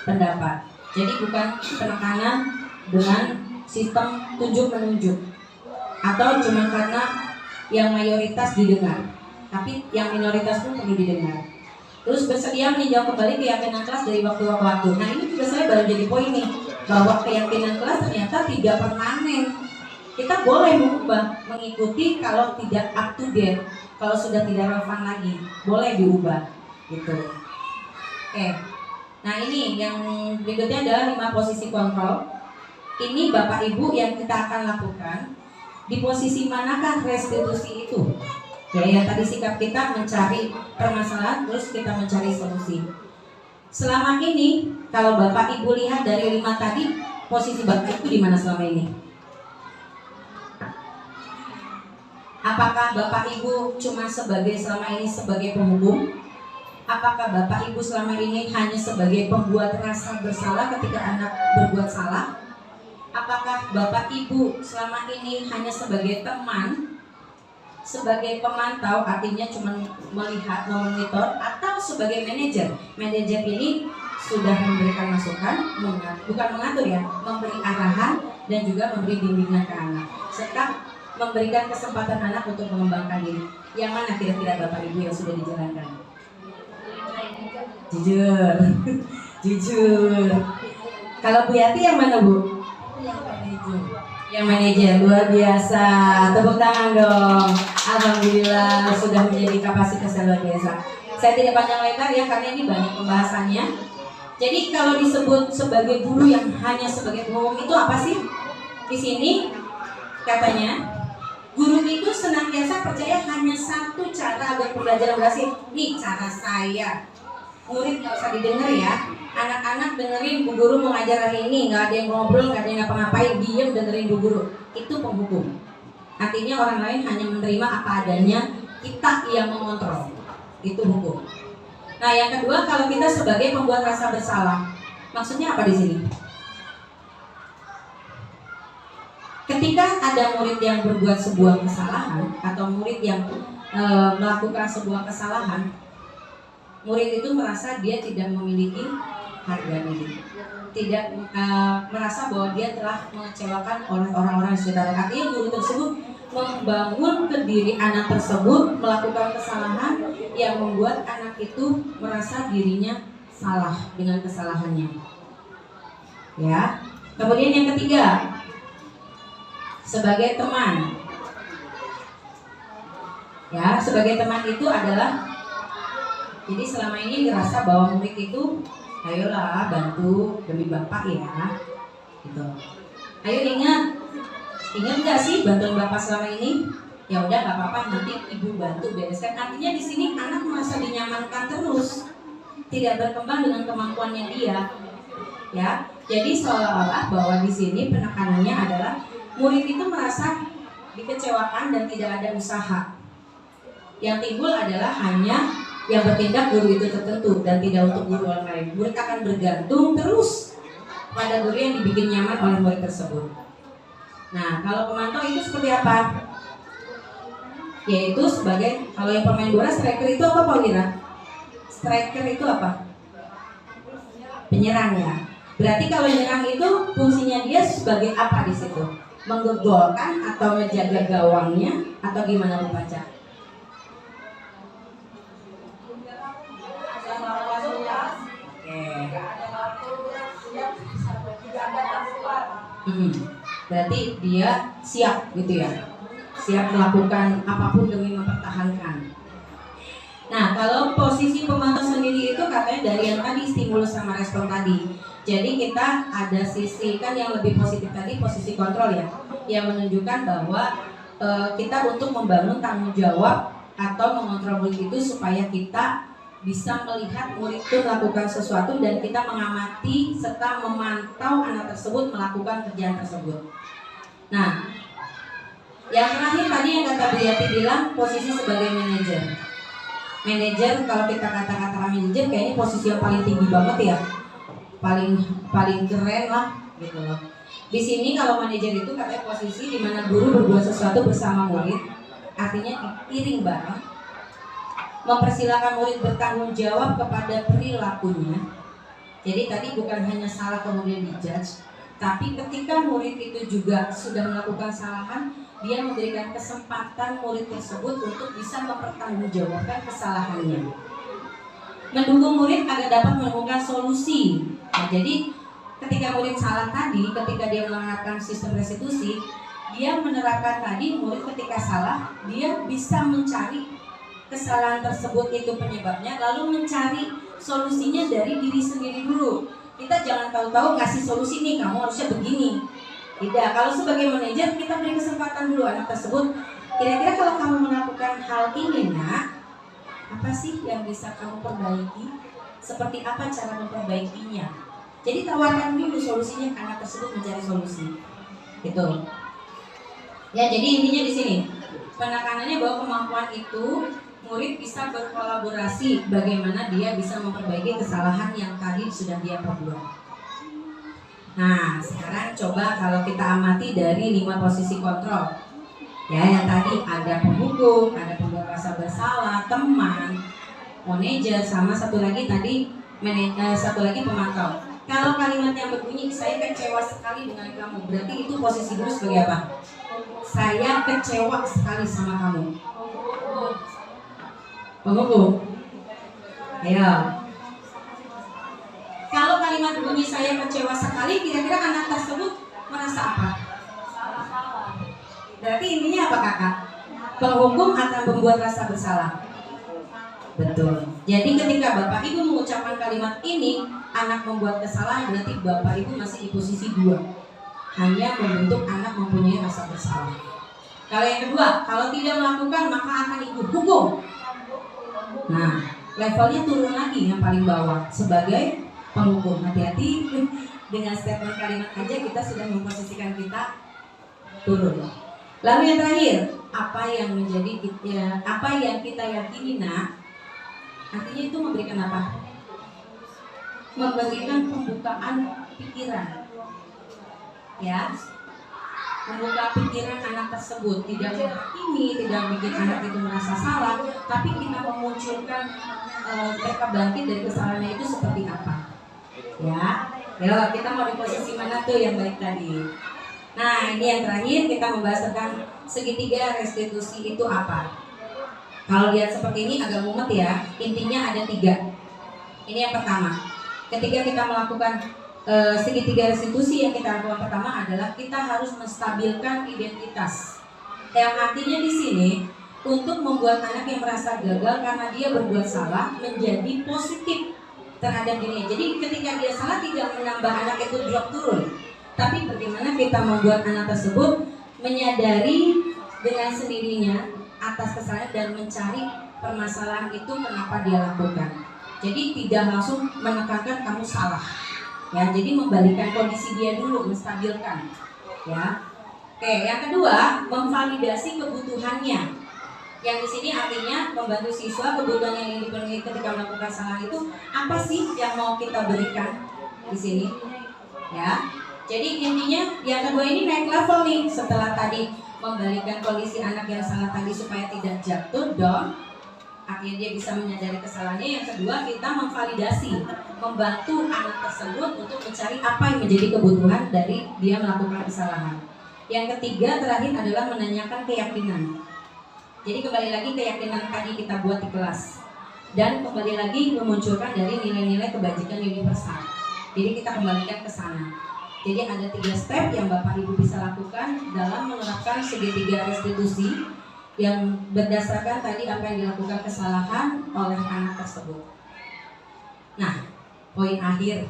pendapat. Jadi bukan penekanan dengan sistem tunjuk-menunjuk atau cuma karena yang mayoritas didengar, tapi yang minoritas pun perlu didengar. Terus bersedia meninjau kembali keyakinan kelas dari waktu ke waktu. Nah, ini juga saya baru jadi poin nih, bahwa keyakinan kelas ternyata tidak permanen. Kita boleh mengubah, mengikuti kalau tidak up to date, kalau sudah tidak relevan lagi, boleh diubah gitu. Oke. Nah, ini yang berikutnya adalah 5 posisi kontrol. Ini Bapak Ibu yang kita akan lakukan. Di posisi manakah restitusi itu? Ya, yang tadi sikap kita mencari permasalahan, terus kita mencari solusi. Selama ini, kalau Bapak Ibu lihat dari 5 tadi, posisi Bapak Ibu di mana selama ini? Apakah Bapak Ibu cuma selama ini sebagai penghukum? Apakah Bapak Ibu selama ini hanya sebagai pembuat rasa bersalah ketika anak berbuat salah? Apakah Bapak Ibu selama ini hanya sebagai teman, sebagai pemantau, artinya cuma melihat, memonitor, atau sebagai manajer? Manajer ini sudah memberikan masukan, bukan mengatur ya, memberi arahan dan juga memberi bimbingan ke anak, serta memberikan kesempatan anak untuk mengembangkan diri. Yang mana kira-kira Bapak Ibu yang sudah dijalankan? Jujur, jujur. Kalau Bu Yati yang mana, Bu? Yang manajer, luar biasa. Tepuk tangan dong. Alhamdulillah sudah menjadi kapasitas yang luar biasa. Saya tidak panjang lebar ya, karena ini banyak pembahasannya. Jadi kalau disebut sebagai guru yang hanya sebagai penghukum itu apa sih? Di sini katanya guru itu senantiasa percaya hanya satu cara agar pembelajaran berhasil. Nih cara saya. Murid nggak usah didengar ya. Anak-anak dengerin Bu Guru mau ngajar hari ini, nggak ada yang ngobrol, nggak ada yang ngapa-ngapain, diem dengerin Bu Guru. Itu penghukum. Artinya orang lain hanya menerima apa adanya, kita yang mengontrol. Itu hukum. Nah, yang kedua, kalau kita sebagai pembuat rasa bersalah, maksudnya apa di sini? Ketika ada murid yang berbuat sebuah kesalahan atau murid yang melakukan sebuah kesalahan, murid itu merasa dia tidak memiliki harga diri, tidak merasa bahwa dia telah mengecewakan oleh orang-orang di sekitar. Artinya guru tersebut membangun ke diri anak tersebut melakukan kesalahan yang membuat anak itu merasa dirinya salah dengan kesalahannya. Ya. Kemudian yang ketiga, sebagai teman. Ya, sebagai teman itu adalah, jadi selama ini dirasa bahwa murid itu, ayolah bantu demi bapak ya, gitu. Ayo ingat nggak sih bantuan bapak selama ini? Ya udah nggak apa-apa, nanti ibu bantu bereskan. Artinya di sini anak merasa dinyamankan terus, tidak berkembang dengan kemampuannya dia. Ya, jadi seolah-olah bahwa di sini penekanannya adalah murid itu merasa dikecewakan dan tidak ada usaha. Yang timbul adalah hanya yang bertindak guru itu tertentu dan tidak untuk guru yang lain. Murid akan bergantung terus pada guru yang dibikin nyaman oleh murid tersebut. Nah, kalau pemantau itu seperti apa? Yaitu sebagai, kalau yang pemain bola, striker itu apa Pak Wira? Striker itu apa? Penyerang ya. Berarti kalau nyerang itu fungsinya dia sebagai apa di situ? Menggegolkan atau menjaga gawangnya atau gimana Bu Paca? Berarti dia siap gitu ya, siap melakukan apapun demi mempertahankan. Nah, kalau posisi pemantau sendiri itu katanya dari yang tadi stimulus sama respon tadi. Jadi kita ada sisi kan yang lebih positif tadi, posisi kontrol ya, yang menunjukkan bahwa kita untuk membangun tanggung jawab atau mengontrol murid itu supaya kita bisa melihat murid itu melakukan sesuatu dan kita mengamati serta memantau anak tersebut melakukan kerjaan tersebut. Nah, yang terakhir tadi yang kata Bu Yati bilang posisi sebagai manajer. Manajer kalau kita kata-kata manajer kayaknya posisi yang paling tinggi banget ya, paling keren lah gitu loh. Di sini kalau manajer itu katanya posisi di mana guru berbuat sesuatu bersama murid, artinya iring bareng, mempersilahkan murid bertanggung jawab kepada perilakunya. Jadi tadi bukan hanya salah kemudian dijudge, tapi ketika murid itu juga sudah melakukan kesalahan, dia memberikan kesempatan murid tersebut untuk bisa mempertanggungjawabkan kesalahannya. Mendukung murid agar dapat menemukan solusi. Nah, jadi ketika murid salah tadi, ketika dia menerapkan sistem restitusi, dia menerapkan tadi murid ketika salah, dia bisa mencari kesalahan tersebut itu penyebabnya, lalu mencari solusinya dari diri sendiri dulu. Kita jangan tahu-tahu kasih solusi nih, kamu harusnya begini. Tidak, kalau sebagai manajer kita beri kesempatan dulu anak tersebut. Kira-kira kalau kamu melakukan hal ini nak, apa sih yang bisa kamu perbaiki? Seperti apa cara memperbaikinya? Jadi tawarkan dulu solusinya, anak tersebut mencari solusi. Gitu. Ya, jadi intinya di sini penekanannya bahwa kemampuan itu murid bisa berkolaborasi bagaimana dia bisa memperbaiki kesalahan yang tadi sudah dia perbuat. Nah, sekarang coba kalau kita amati dari 5 posisi kontrol. Ya, yang tadi ada penghukum, ada pembuat rasa bersalah, teman, manajer, sama satu lagi tadi satu lagi pemantau. Kalau kalimat yang berbunyi saya kecewa sekali dengan kamu, berarti itu posisi dulu sebagai apa? Saya kecewa sekali sama kamu. Penghukum. Ayo. Kalau kalimat bunyi saya kecewa sekali, kira-kira anak tersebut merasa apa? Berarti intinya apa kakak? Penghukum akan membuat rasa bersalah. Betul. Jadi ketika Bapak Ibu mengucapkan kalimat ini, anak membuat kesalahan, berarti Bapak Ibu masih di posisi 2. Hanya membentuk anak mempunyai rasa bersalah. Kalau yang kedua, kalau tidak melakukan maka akan ikut hukum. Nah, levelnya turun lagi yang paling bawah sebagai penghukum. Hati-hati dengan statement kalimat aja kita sudah memposisikan kita turun. Lalu yang terakhir, apa yang kita yakini nak? Artinya itu memberikan apa? Memberikan pembukaan pikiran. Ya. Membuka pikiran anak tersebut, tidak menghakimi, tidak bikin anak itu merasa salah, tapi kita memunculkan mereka bangkit dari kesalahannya itu seperti apa. Ya, kita mau di posisi mana tuh yang baik tadi. Nah, ini yang terakhir kita membahas tentang segitiga restitusi itu apa. Kalau lihat seperti ini agak mumet ya, intinya ada 3. Ini yang pertama, ketika kita melakukan segitiga restitusi yang kita lakukan pertama adalah kita harus menstabilkan identitas. Yang artinya di sini untuk membuat anak yang merasa gagal karena dia berbuat salah menjadi positif terhadap dirinya. Jadi ketika dia salah tidak menambah anak itu drop turun, tapi bagaimana kita membuat anak tersebut menyadari dengan sendirinya atas kesalahan dan mencari permasalahan itu kenapa dia lakukan. Jadi tidak langsung menekankan kamu salah. Ya, jadi membalikan kondisi dia dulu, menstabilkan. Ya. Oke, yang kedua, memvalidasi kebutuhannya. Yang di sini artinya membantu siswa kebutuhan yang dipenuhi ketika melakukan salah itu apa sih yang mau kita berikan di sini? Ya. Jadi intinya yang kedua ini naik level nih setelah tadi membalikan kondisi anak yang salah tadi supaya tidak jatuh down. akhirnya dia bisa menyadari kesalahannya. Yang kedua, kita memvalidasi, membantu anak tersebut untuk mencari apa yang menjadi kebutuhan dari dia melakukan kesalahan. Yang ketiga, terakhir adalah menanyakan keyakinan. Jadi kembali lagi keyakinan tadi kita buat di kelas, dan kembali lagi memunculkan dari nilai-nilai kebajikan universal. Jadi kita kembalikan ke sana. Jadi ada 3 step yang Bapak Ibu bisa lakukan dalam menerapkan segitiga restitusi yang berdasarkan tadi apa yang dilakukan kesalahan oleh anak tersebut. Nah, poin akhir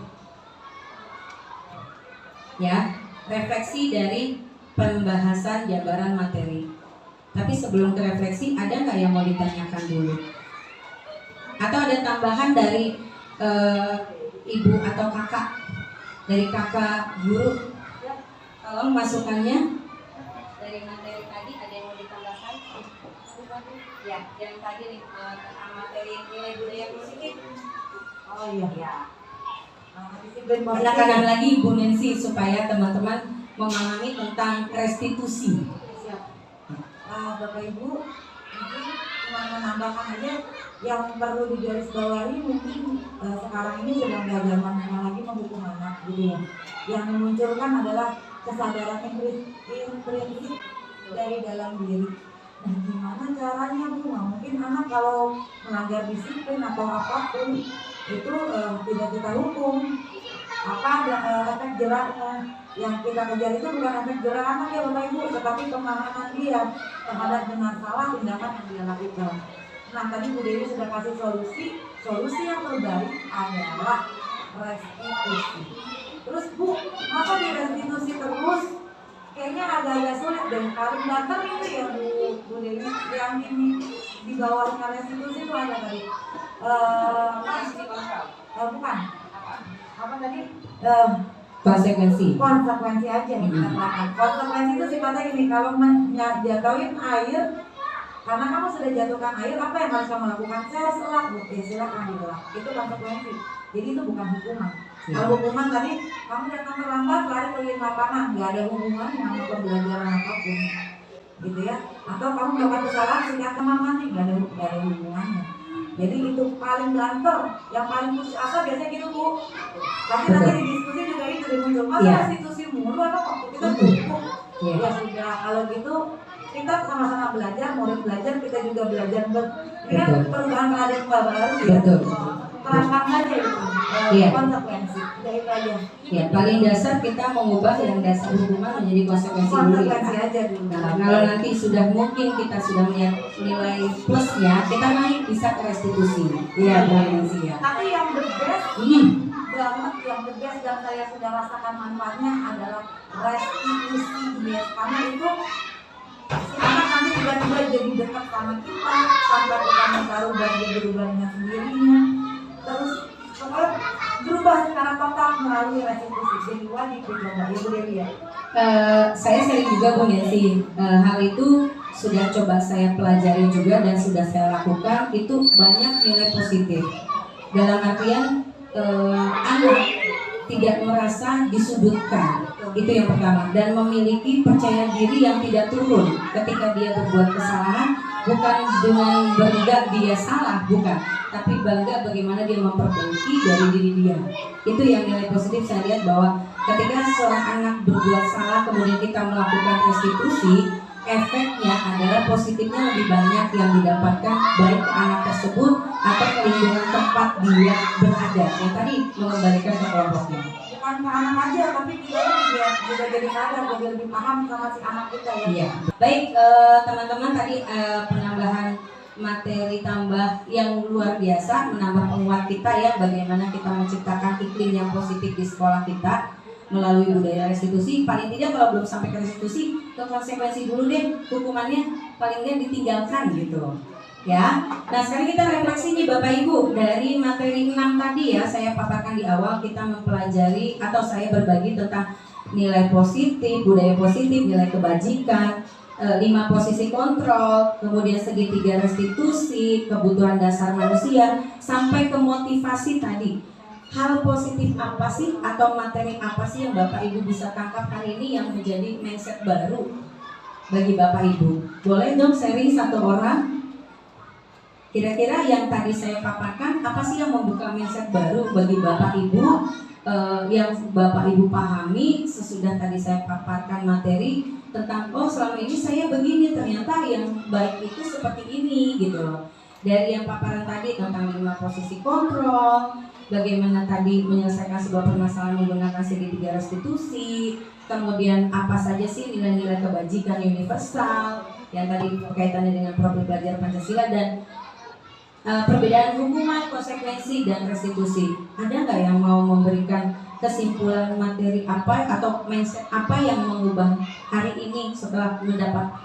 ya, refleksi dari pembahasan jabaran materi. Tapi sebelum ke refleksi, ada nggak yang mau ditanyakan dulu? Atau ada tambahan dari ibu atau kakak, dari kakak guru? Tolong masukannya dari materi tadi, ada yang mau ditambahkan? Ya, yang tadi nih materi nilai budaya positif. Oh iya. Ya. Disiplin positif. Penekanan lagi Ibu Nancy supaya teman-teman memahami tentang restitusi. Siap. Bapak Ibu, mungkin cuma menambahkan aja yang perlu digarisbawahi mungkin sekarang ini sedang gak zamannya lagi menghukum anak gitu ya. Yang memunculkan adalah kesadaran prinsip dari dalam diri. Nah, gimana caranya Bu? Nah, mungkin anak kalau melanggar disiplin atau apapun itu tidak kita hukum. Apa ada efek jeraknya? Yang kita kejar itu bukan efek jerak anak ya Bapak Ibu, tetapi pemahaman dia terhadap benar salah tindakan yang dia lakukan. Nah, tadi Bu Dewi sudah kasih solusi yang terbaik adalah restitusi. Terus Bu, masa direstitusi terus? Kayaknya agak-agak sulit deh. Paling banter itu ya Bu Dewi, yang ini di bawahnya restitusi itu ada tadi bukan apa tadi konsekuensi aja dikatakan. Konsekuensi itu sifatnya gini, kalau jatuhin air, karena kamu sudah jatuhkan air, apa yang harus kamu lakukan? Saya harus elak Bu, ya silakan dielak. Itu konsekuensi. Jadi itu bukan hukuman. Kalau hukuman tadi kamu datang terlambat lari keliling lapangan, nggak ada hubungannya sama pembelajaran apapun, gitu ya. Atau kamu melakukan kesalahan sikat kamar mandi, nggak ada hubungannya. Jadi itu paling banter, yang paling putus asa biasanya gitu Bu. Tapi nanti di diskusi juga itu dimuncul. Masa restitusi mulu apa waktu kita buku? Ya sudah, kalau gitu kita sama-sama belajar, murid belajar, kita juga belajar. Ini kan perubahan paradigma baru ya. Terangkan saja itu konsekuensi. Dari itu aja. Ya, paling dasar kita mengubah yang dasar hukuman menjadi konsekuensi dulu ya. Aja dulu. Nah, kalau nanti sudah mungkin kita sudah melihat nilai plusnya, kita naik bisa ke restitusi. Iya, ya. Tapi yang the best banget, yang the best dan saya sudah rasakan manfaatnya adalah restitusi yes. Karena itu si anak nanti tiba-tiba jadi dekat sama kita sampai kita mencari dan dia berubah dengan sendirinya. Terus berubah secara total melalui restitusi. Jadi wajib dicoba ya Bu Dewi ya. Saya sering juga Bu Nancy, hal itu sudah coba saya pelajari juga dan sudah saya lakukan. Itu banyak nilai positif. Dalam artian anak tidak merasa disudutkan, itu yang pertama, dan memiliki percaya diri yang tidak turun ketika dia berbuat kesalahan, bukan dengan bangga dia salah, bukan, tapi bangga bagaimana dia memperbaiki dari diri dia. Itu yang nilai positif saya lihat, bahwa ketika seorang anak berbuat salah kemudian kita melakukan restitusi, efeknya adalah positifnya lebih banyak yang didapatkan baik ke anak tersebut atau ke lingkungan tempat dia berada, yang tadi mengembalikan ke kelompoknya. Bukan ke anak aja, tapi kita juga jadi sadar, jadi lebih paham sama si anak kita ya. Iya. Baik, teman-teman, tadi penambahan materi tambah yang luar biasa, menambah penguat kita ya, bagaimana kita menciptakan iklim yang positif di sekolah kita melalui budaya restitusi. Paling tidak kalau belum sampai ke restitusi, ke konsekuensi dulu deh, hukumannya paling tidak ditinggalkan gitu ya. Nah, sekarang kita refleksi nih Bapak Ibu, dari materi 6 tadi ya, saya paparkan di awal, kita mempelajari atau saya berbagi tentang nilai positif, budaya positif, nilai kebajikan, 5 posisi kontrol, kemudian segitiga restitusi, kebutuhan dasar manusia, sampai ke motivasi tadi. Hal positif apa sih atau materi apa sih yang Bapak Ibu bisa tangkap hari ini yang menjadi mindset baru bagi Bapak Ibu? Boleh dong sharing satu orang? Kira-kira yang tadi saya paparkan, apa sih yang membuka mindset baru bagi Bapak Ibu, yang Bapak Ibu pahami sesudah tadi saya paparkan materi tentang oh selama ini saya begini, ternyata yang baik itu seperti ini gitu loh. Dari yang paparan tadi tentang 5 posisi kontrol, bagaimana tadi menyelesaikan sebuah permasalahan menggunakan segitiga restitusi, kemudian apa saja sih nilai-nilai kebajikan universal yang tadi kaitannya dengan profil belajar Pancasila, dan perbedaan hukuman, konsekuensi, dan restitusi. Ada nggak yang mau memberikan kesimpulan materi apa atau mindset apa yang mengubah hari ini setelah mendapat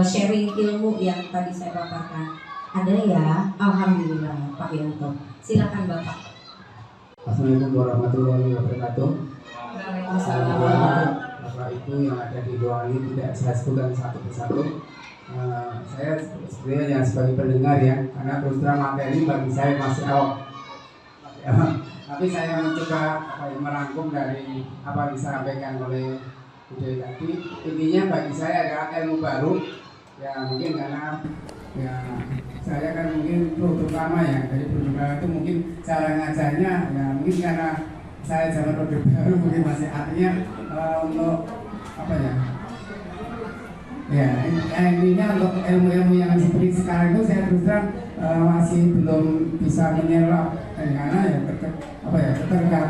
sharing ilmu yang tadi saya paparkan? Ada ya? Alhamdulillah Pak Yanto. Silakan Bapak. Assalamualaikum warahmatullahi wabarakatuh. Waalaikumsalam. Bapak Ibu yang ada di ruangan ini tidak saya sebutkan satu persatu. Saya sebenarnya sebagai pendengar ya, karena terus terang materi bagi saya masih awam. Ya, tapi saya mencoba merangkum dari apa yang disampaikan oleh Bu Dewi tadi. Intinya bagi saya adalah ilmu baru. Ya mungkin karena ya saya kan mungkin produk lama ya, dari produk lama itu mungkin cara ngajarnya ya mungkin karena saya zaman produk baru mungkin masih artinya untuk apa ya. Ya, intinya untuk ilmu-ilmu yang seperti sekarang itu saya terus terang masih belum bisa menyerap karena ya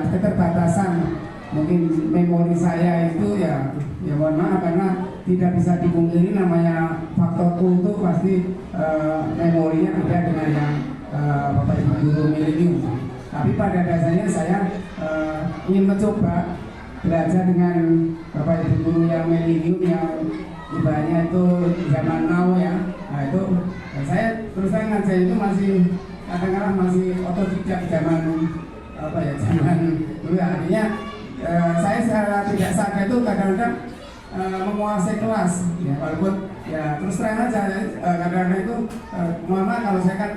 keterbatasan mungkin memori saya itu ya mohon maaf karena tidak bisa dipungkiri namanya faktor U itu pasti memorinya ada dengan yang Bapak Ibu guru milenium. Tapi pada dasarnya saya ingin mencoba belajar dengan Bapak Ibu guru yang milenium yang ibaratnya itu zaman now ya. Nah itu saya terus terang ngajar itu masih kadang-kadang masih otodidak zaman apa ya zaman dulu ya. Artinya saya secara tidak sadar itu kadang-kadang menguasai kelas ya, walaupun ya terus terang aja kadang-kadang itu mama kalau saya kan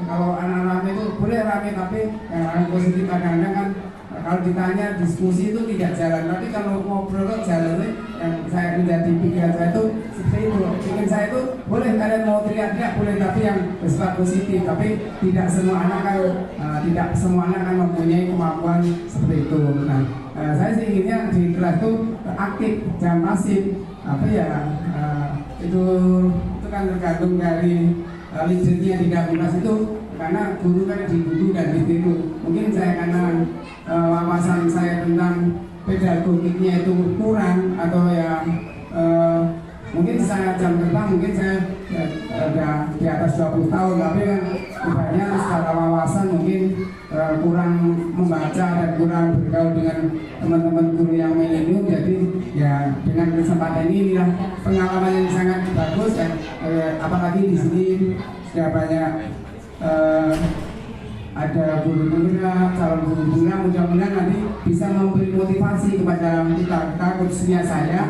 kalau anak-anak itu boleh rame tapi yang positif kadang-kadang kan kalau ditanya diskusi itu tidak jalan, tapi kalau ngobrol kok jalan yang saya menjadi pikiran saya itu seperti itu. Pikiran saya itu boleh kalian mau teriak-teriak boleh, tapi yang bersifat positif. Tapi tidak semua anak kan mempunyai kemampuan seperti itu. Nah, saya sih inginnya di kelas itu aktif, jangan pasif. Tapi ya itu kan tergantung dari leadernya di dalam kelas itu. Karena guru kan dibutuh dan ditiru. Mungkin saya karena wawasan saya tentang pedagogiknya itu kurang atau ya mungkin saya jam terbang mungkin saya sudah di atas 20 tahun, tapi kan ibaratnya secara wawasan mungkin kurang membaca dan kurang bergaul dengan teman-teman guru yang milenium. Jadi ya dengan kesempatan ini lah pengalaman yang sangat bagus dan apalagi di sini sudah banyak ada guru penggerak, calon guru penggerak, mudah-mudahan nanti bisa memberi motivasi kepada kita khususnya saya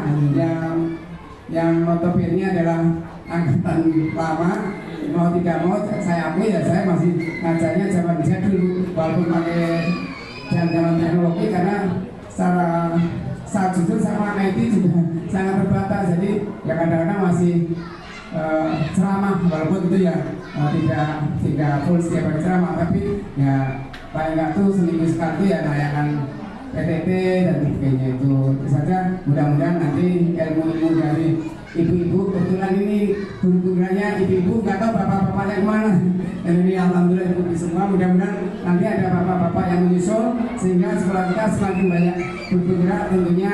yang notabene adalah angkatan lama. Mau tidak mau saya akui ya saya masih ngajarnya zaman jadul walaupun pakai zaman teknologi, karena secara saat jujur sama IT juga sangat terbatas, jadi ya kadang-kadang masih ceramah walaupun itu ya tidak full setiap hari ceramah, tapi ya paling nggak tuh seminggu sekali ya nayakan PTT dan sebagainya itu saja. Mudah-mudahan nanti ilmu-ilmu dari ibu-ibu, kebetulan ini guru penggeraknya ibu-ibu, nggak tahu bapak-bapaknya kemana, dan ini alhamdulillah ibu semua. Mudah-mudahan nanti ada bapak-bapak yang menyusul sehingga sekolah kita semakin banyak guru penggerak, tentunya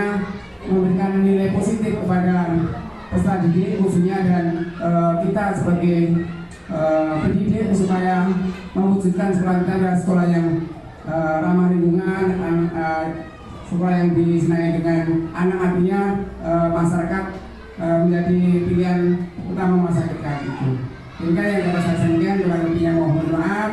memberikan nilai positif kepada peserta didik khususnya, dan kita sebagai pendidik supaya mewujudkan sekolah kita adalah sekolah yang ramah lingkungan, sekolah yang disenangi dengan anak, artinya masyarakat menjadi pilihan utama masa depan itu. Sehingga yang dapat saya sampaikan, kurang lebihnya mohon maaf.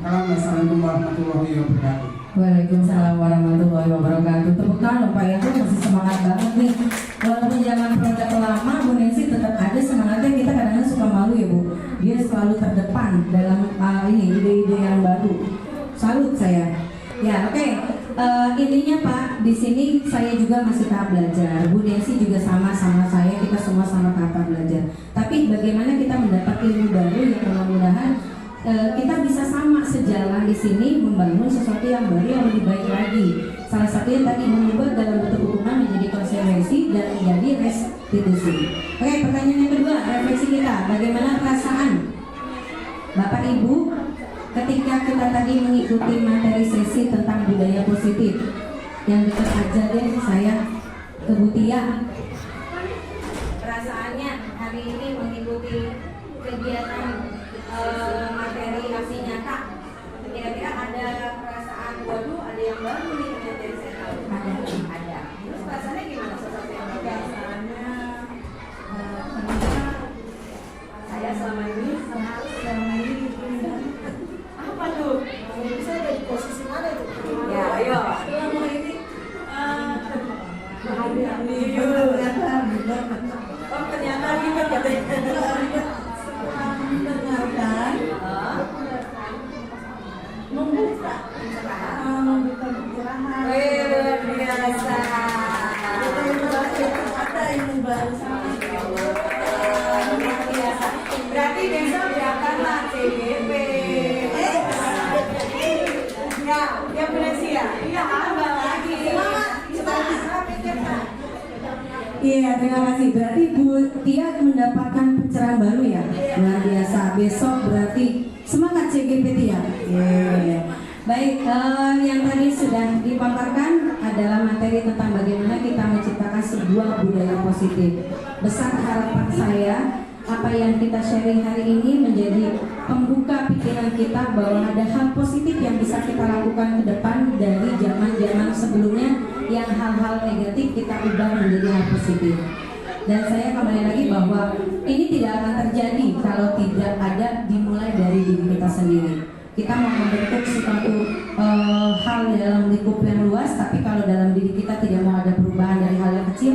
Assalamualaikum warahmatullahi wabarakatuh. Waalaikumsalam warahmatullahi wabarakatuh. Tepuk tangan Pak Yanto, masih semangat banget nih. Walaupun zaman produk lama, Bu Nancy tetap ada semangatnya. Kita kadang-kadang suka malu ya Bu. Dia selalu terdepan dalam ini ide-ide yang baru. Salut saya. Ya oke. Intinya Pak, di sini saya juga masih tahap belajar. Bu Nancy juga sama saya. Kita semua sama tahap belajar. Tapi bagaimana kita mendapat ilmu baru yang mudah-mudahan kita bisa sama sejalan di sini membangun sesuatu yang baru yang lebih baik lagi. Salah satunya tadi mengubah dalam bentuk hukuman menjadi konsekuensi dan menjadi restitusi. Oke, pertanyaan yang kedua, refleksi kita, bagaimana perasaan Bapak Ibu ketika kita tadi mengikuti materi sesi tentang budaya positif? Yang dekat aja deh, saya ke Butia. Perasaannya hari ini mengikuti kegiatan materi aksi nyata, kira-kira ada perasaan waduh ada yang baru nih dari saya tahu. Ada. Terus perasaannya gimana sesuatu yang baru? Perasaannya saya selama ini apa tuh? Bisa ada di posisi mana tuh? Ya, ayo. Selama ini oh ternyata ribet katanya. Mendengarkan, membuka pencerahan. Luar biasa. Ada ilmu baru sama. Luar biasa. Berarti besok daftarlah CGP. Ya, yang Malaysia. Iya, tambah lagi. Iya, terima kasih. Berarti Bu Tia mendapatkan pencerahan baru ya? Luar biasa. Besok berarti semangat CGP Tia. Yeah. Baik, yang tadi sudah dipaparkan adalah materi tentang bagaimana kita menciptakan sebuah budaya positif. Besar harapan saya, apa yang kita sharing hari ini menjadi pembuka pikiran kita bahwa ada hal positif yang bisa kita lakukan ke depan dari zaman-zaman sebelumnya yang hal-hal negatif kita ubah menjadi hal positif. Dan saya kembali lagi bahwa ini tidak akan terjadi kalau tidak ada dimulai dari diri kita sendiri. Kita mau membentuk suatu hal dalam lingkup yang luas, tapi kalau dalam diri kita tidak mau ada perubahan dari hal yang kecil,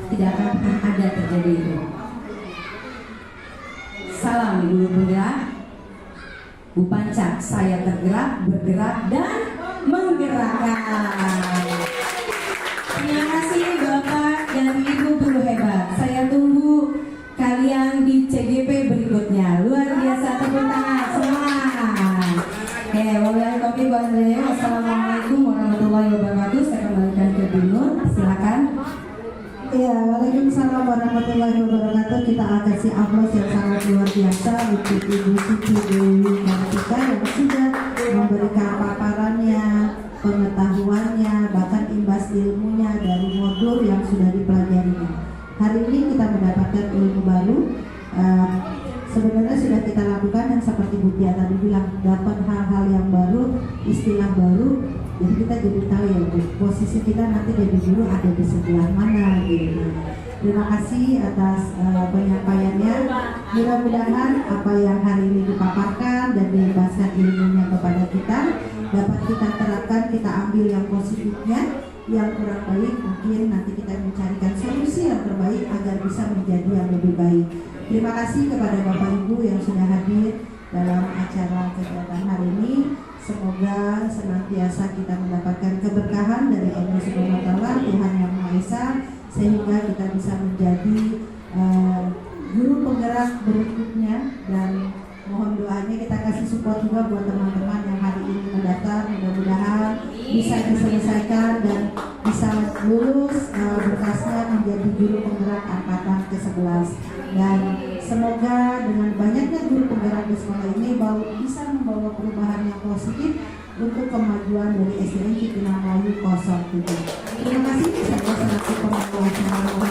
tidak akan pernah ada terjadi itu. Salam Ibu Penggerak, Bu Pancak, saya tergerak, bergerak, dan menggerakkan. Terima kasih Bapak dan Ibu guru hebat. Saya tunggu kalian di CGP berikutnya. Luar biasa, tepuk tangan semua. Wabillahi taufiq wal hidayah. Wassalamualaikum warahmatullahi wabarakatuh. Saya kembalikan ke Bu Nur, silakan. Ya, waalaikumsalam warahmatullahi wabarakatuh. Kita kasih aplaus yang sangat luar biasa untuk Ibu Siti Dewi Kartika yang sudah memberikan paparannya, pengetahuannya, bahkan imbas ilmunya dari modul yang sudah dipelajarinya. Hari ini kita mendapatkan ilmu baru. Sebenarnya sudah kita lakukan yang seperti Bu Tia tadi bilang, dapat hal-hal yang baru, istilah baru. Jadi kita jadi tahu ya Bu, posisi kita nanti jadi guru ada di sebelah mana gitu. Terima kasih atas penyampaiannya. Mudah-mudahan apa yang hari ini dipaparkan dan dibahaskan ilmunya kepada kita dapat kita terapkan, kita ambil yang positifnya, yang kurang baik mungkin nanti kita mencarikan solusi yang terbaik agar bisa menjadi yang lebih baik. Terima kasih kepada Bapak Ibu yang sudah hadir dalam acara kegiatan hari ini. Semoga senantiasa kita mendapatkan keberkahan dari Allah Subhanahu wa Ta'ala, Tuhan Yang Maha Esa, sehingga kita bisa menjadi guru penggerak berikutnya. Dan mohon doanya kita kasih support juga buat teman-teman yang hari ini mendaftar. Mudah-mudahan bisa diselesaikan dan bisa lulus berkasnya menjadi guru penggerak angkatan ke-11. Dan semoga dengan banyaknya guru penggerak di sekolah ini bisa membawa perubahan yang positif untuk kemajuan dari SDN Cipinang Melayu 07. Terima kasih. Saya selaku pengawas